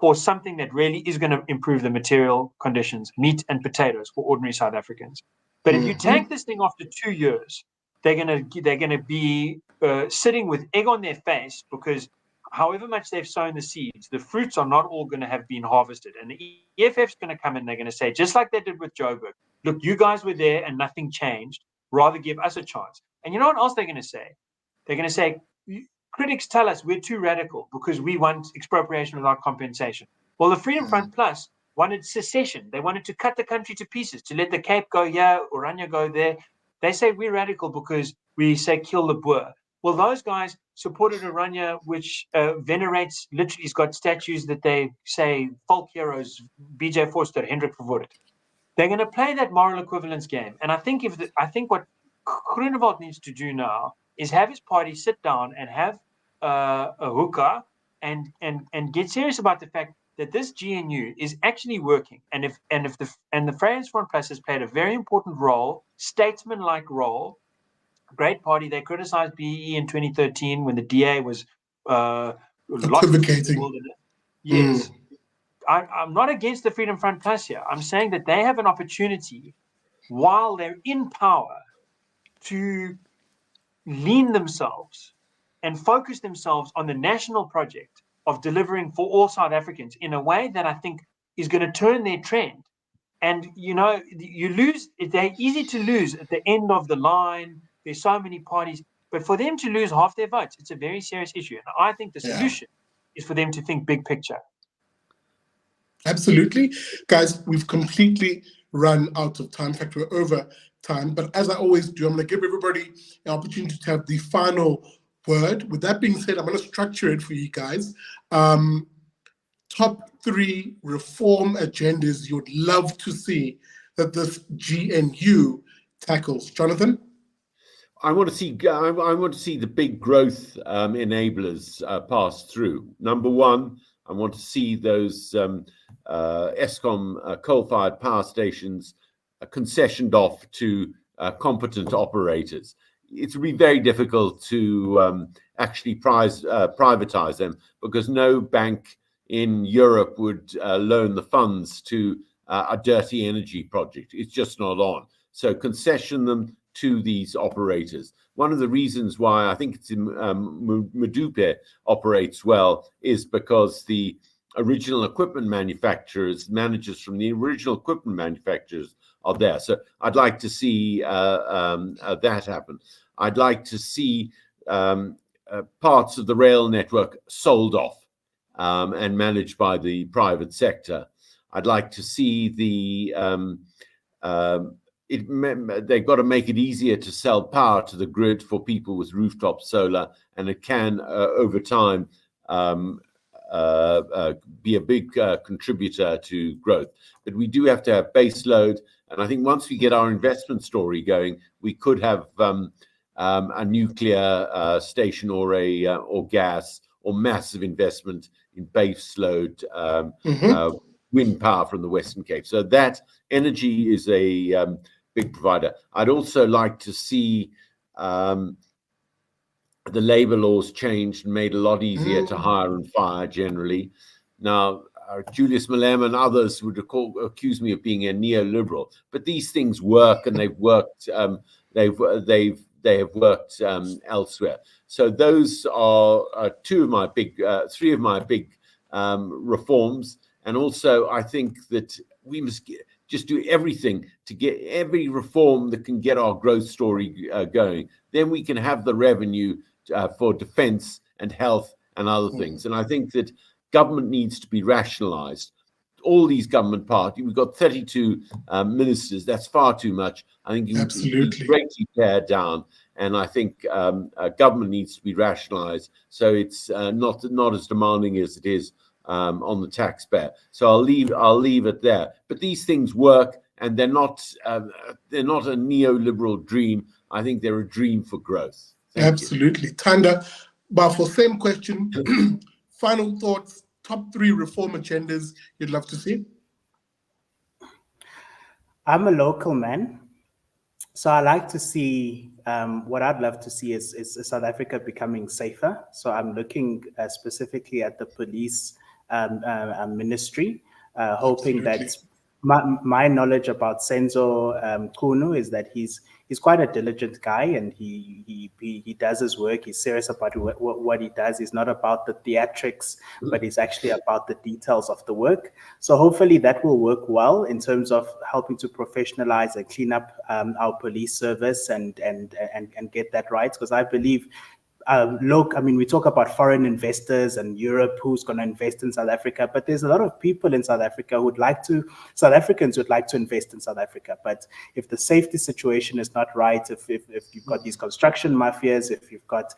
for something that really is going to improve the material conditions, meat and potatoes for ordinary South Africans. But if you take this thing after 2 years, they're going to be sitting with egg on their face, because however much they've sown the seeds, the fruits are not all going to have been harvested. And the EFF's going to come in, they're going to say, just like they did with Joburg, look, you guys were there and nothing changed. Rather give us a chance. And you know what else they're going to say? They're going to say, critics tell us we're too radical because we want expropriation without compensation. Well, the Freedom Front Plus wanted secession. They wanted to cut the country to pieces, to let the Cape go here, Oranje go there. They say we're radical because we say kill the Boer. Well, those guys supported Oranje, which venerates, literally has got statues that they say folk heroes, BJ Forster, Hendrik Verwoerd. They're going to play that moral equivalence game. And I think what Groenewald needs to do now is have his party sit down and have a hookah and get serious about the fact that this GNU is actually working. And the Vryheidsfront Plus has played a very important role, statesman-like role. Great party. They criticized BEE in 2013 when the DA was equivocating. Yes. I'm not against the Freedom Front Plus here. I'm saying that they have an opportunity while they're in power to lean themselves and focus themselves on the national project of delivering for all South Africans in a way that I think is going to turn their trend. And, you lose, they're easy to lose at the end of the line. There's so many parties. But for them to lose half their votes, it's a very serious issue. And I think the solution is for them to think big picture. Absolutely. Guys, we've completely run out of time. In fact, we're over time. But as I always do, I'm going to give everybody an opportunity to have the final word. With that being said, I'm going to structure it for you guys. Top 3 reform agendas you'd love to see that this GNU tackles. Jonathan? I want to see the big growth enablers pass through. Number 1, I want to see those Eskom coal-fired power stations concessioned off to competent operators. It will be very difficult to actually privatize them, because no bank in Europe would loan the funds to a dirty energy project. It's just not on. So concession them to these operators. One of the reasons why I think it's in Medupe operates well is because the original equipment manufacturers, managers from the original equipment manufacturers are there. So I'd like to see that happen. I'd like to see parts of the rail network sold off and managed by the private sector. I'd like to see they've got to make it easier to sell power to the grid for people with rooftop solar, and it can over time be a big contributor to growth. But we do have to have base load, and I think once we get our investment story going, we could have a nuclear station or gas or massive investment in base load wind power from the Western Cape. So that energy is a big provider. I'd also like to see the labor laws changed and made a lot easier to hire and fire generally. Now, Julius Malema and others would accuse me of being a neoliberal, but these things work, and they've worked. They have worked elsewhere. So those are 3 of my big reforms. And also, I think that we must just do everything to get every reform that can get our growth story going. Then we can have the revenue for defense and health and other things. And I think that government needs to be rationalized. All these government parties, we've got 32 ministers, that's far too much. I think it would be greatly pared down. And I think government needs to be rationalized so it's not as demanding as it is on the taxpayer. So I'll leave it there. But these things work, and they're not a neoliberal dream. I think they're a dream for growth. Absolutely. Tanda, but for same question, final thoughts, top 3 reform agendas you'd love to see? I'm a local man, so I like to see, what I'd love to see is South Africa becoming safer. So I'm looking specifically at the police ministry, hoping that my knowledge about Senzo Kunu is that he's quite a diligent guy, and he does his work. He's serious about what he does. He's not about the theatrics, but he's actually about the details of the work. So hopefully that will work well in terms of helping to professionalize and clean up our police service and get that right. Because I believe, we talk about foreign investors and Europe who's going to invest in South Africa, but there's a lot of people in South Africa South Africans would like to invest in South Africa. But if the safety situation is not right, if you've got these construction mafias, if you've got,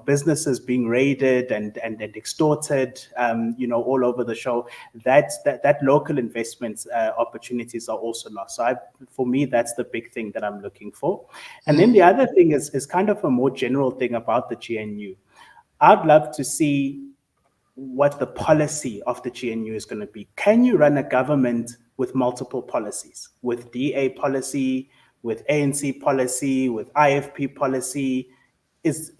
businesses being raided and extorted, all over the show, that local investments opportunities are also lost. So for me, that's the big thing that I'm looking for. And then the other thing is kind of a more general thing about the GNU. I'd love to see what the policy of the GNU is going to be. Can you run a government with multiple policies, with DA policy, with ANC policy, with IFP policy? Is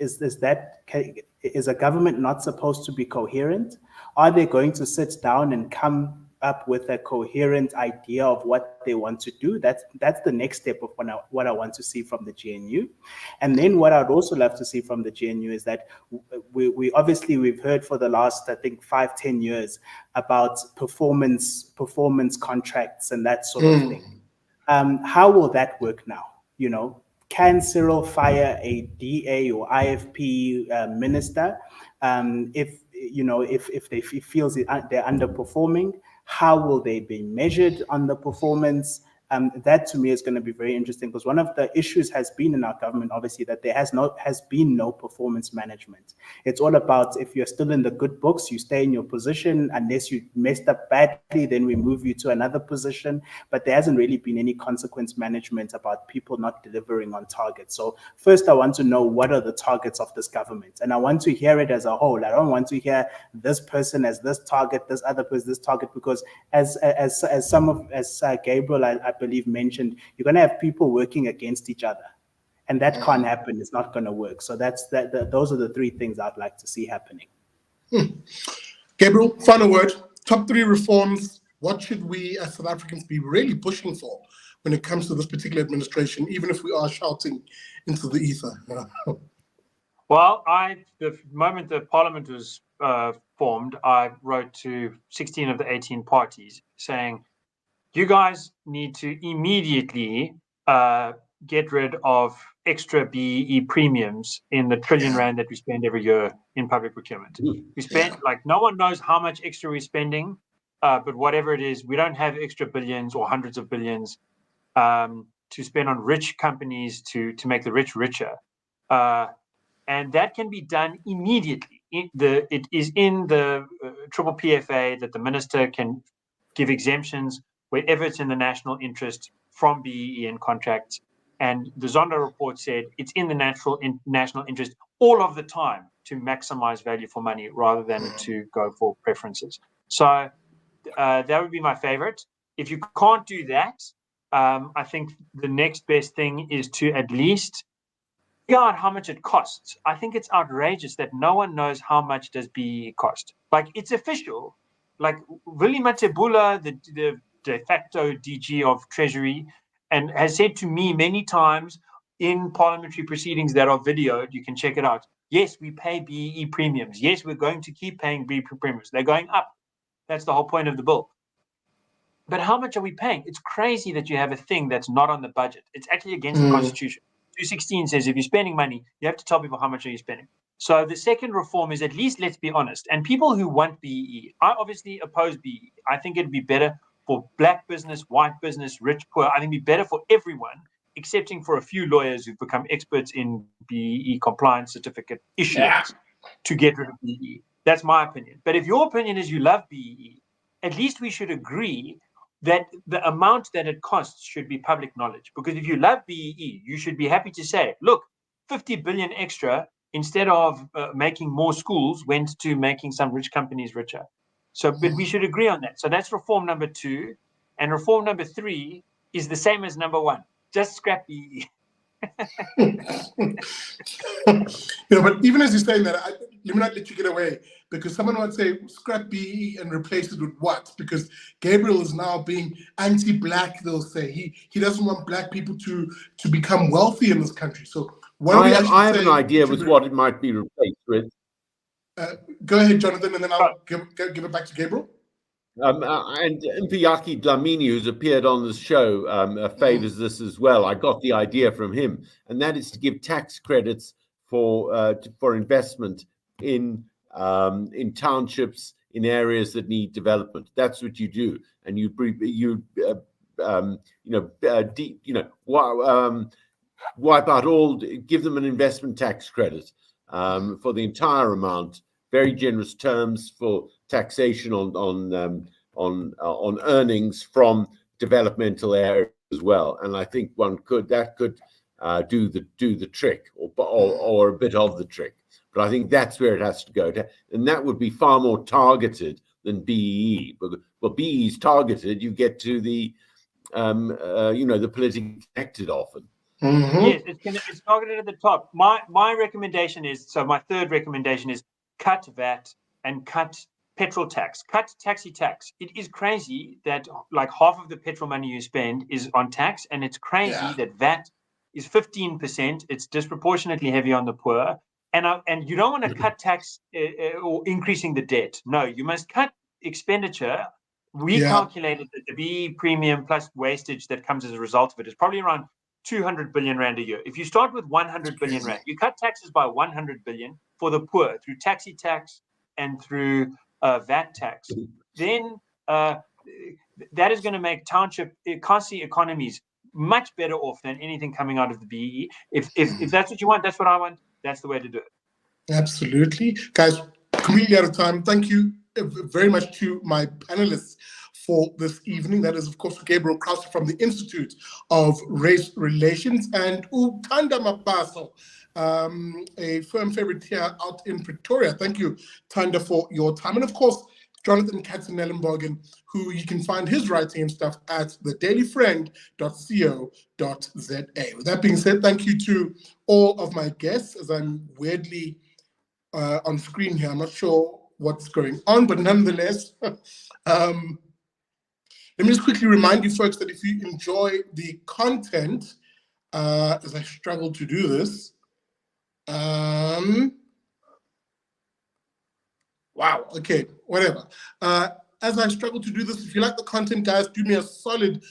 a government not supposed to be coherent? Are they going to sit down and come up with a coherent idea of what they want to do? That's the next step of what I want to see from the GNU. And then what I'd also love to see from the GNU is that we've heard for the last, I think, 5-10 years about performance contracts and that sort of thing. How will that work now? Can Cyril fire a DA or IFP minister if they feels they're underperforming? How will they be measured on the performance? That to me is going to be very interesting, because one of the issues has been in our government, obviously, that there has been no performance management. It's all about, if you're still in the good books, you stay in your position. Unless you messed up badly, then we move you to another position. But there hasn't really been any consequence management about people not delivering on targets. So first, I want to know what are the targets of this government, and I want to hear it as a whole. I don't want to hear this person as this target, this other person this target, because as Gabriel, I believe, mentioned, you're going to have people working against each other, and that can't happen. It's not going to work. So those are the 3 things I'd like to see happening. Gabriel, final word. Top 3 reforms. What should we as South Africans be really pushing for when it comes to this particular administration, even if we are shouting into the ether? Well, the moment the parliament was formed, I wrote to 16 of the 18 parties saying, you guys need to immediately get rid of extra BEE premiums in the trillion rand that we spend every year in public procurement. We spend, no one knows how much extra we're spending, but whatever it is, we don't have extra billions or hundreds of billions to spend on rich companies to make the rich richer. And that can be done immediately. It is in the triple PFA that the minister can give exemptions wherever it's in the national interest from BEE and contracts. And the Zondo report said it's in the national interest all of the time to maximize value for money rather than to go for preferences. So that would be my favorite. If you can't do that, I think the next best thing is to at least figure out how much it costs. I think it's outrageous that no one knows how much does BEE cost. It's official. Willie Matebula, the de facto DG of Treasury, and has said to me many times in parliamentary proceedings that are videoed, you can check it out, yes, we pay BEE premiums. Yes, we're going to keep paying BEE premiums. They're going up. That's the whole point of the bill. But how much are we paying? It's crazy that you have a thing that's not on the budget. It's actually against the Constitution. 216 says if you're spending money, you have to tell people how much are you spending. So the second reform is, at least let's be honest. And people who want BEE, I obviously oppose BEE. I think it'd be better for black business, white business, rich, poor. I think it'd be better for everyone, excepting for a few lawyers who've become experts in BEE compliance certificate issuance to get rid of BEE. That's my opinion. But if your opinion is you love BEE, at least we should agree that the amount that it costs should be public knowledge. Because if you love BEE, you should be happy to say, look, 50 billion extra, instead of making more schools, went to making some rich companies richer. So, but we should agree on that. So that's reform number 2. And reform number 3 is the same as number 1. Just scrap BEE. But even as you're saying that, let me not let you get away, because someone might say scrap BE and replace it with what? Because Gabriel is now being anti-black. They'll say he doesn't want black people to become wealthy in this country. So I have an idea with what it might be replaced with. Go ahead, Jonathan, and then I'll give it back to Gabriel. And Mpiyaki Dlamini, who's appeared on this show, favors this as well. I got the idea from him, and that is to give tax credits for investment in townships, in areas that need development. That's what you do, and wipe out all, give them an investment tax credit for the entire amount. Very generous terms for taxation on earnings from developmental areas as well. And I think that could do the trick, or a bit of the trick. But I think that's where it has to go, and that would be far more targeted than BEE. But BEE is targeted. You get to the the politically connected often. Yes, it's targeted at the top. My recommendation is, so my third recommendation is, cut VAT and cut petrol tax, cut taxi tax. It is crazy that like half of the petrol money you spend is on tax, and it's crazy that VAT is 15%. It's disproportionately heavy on the poor, and you don't want to cut tax or increasing the debt. No, you must cut expenditure. We calculated that the BE premium plus wastage that comes as a result of it is probably around 200 billion rand a year. If you start with 100 billion rand, you cut taxes by 100 billion for the poor through taxi tax and through VAT tax, then that is going to make township costly economies much better off than anything coming out of the BE. If that's what you want, that's what I want. That's the way to do it. Absolutely. Guys, completely out of time. Thank you very much to my panelists for this evening. That is, of course, Gabriel Krause from the Institute of Race Relations, and Uthanda Mapaso, a firm favorite here out in Pretoria. Thank you, Thanda, for your time. And of course, Jonathan Katzenellenbogen, who you can find his writing and stuff at thedailyfriend.co.za. With that being said, thank you to all of my guests, as I'm weirdly on screen here. I'm not sure what's going on, but nonetheless, let me just quickly remind you folks that if you enjoy the content, as I struggle to do this, wow, okay, whatever. As I struggle to do this, if you like the content, guys, do me a solid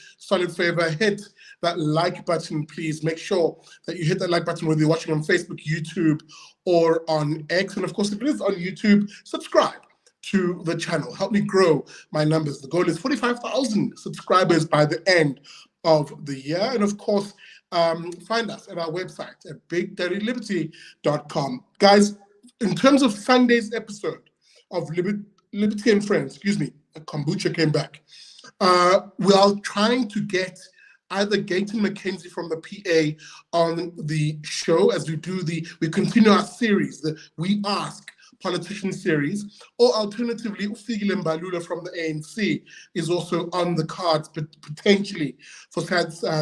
favor. Hit that like button, please. Make sure that you hit that like button whether you're watching on Facebook, YouTube, or on X. And of course, if it is on YouTube, subscribe to the channel. Help me grow my numbers. The goal is 45,000 subscribers by the end of the year. And of course, find us at our website at bigdaddyliberty.com. Guys, in terms of Sunday's episode of Liberty and Friends, excuse me, a kombucha came back. We are trying to get either Gayton McKenzie from the PA on the show as we continue our series, the We Ask Politician series, or alternatively, Ufigile Mbalula from the ANC is also on the cards, but potentially for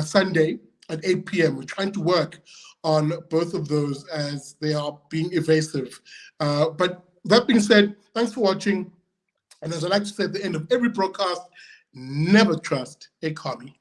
Sunday at 8 p.m. We're trying to work on both of those as they are being evasive. But that being said, thanks for watching. And as I like to say at the end of every broadcast, never trust a commie.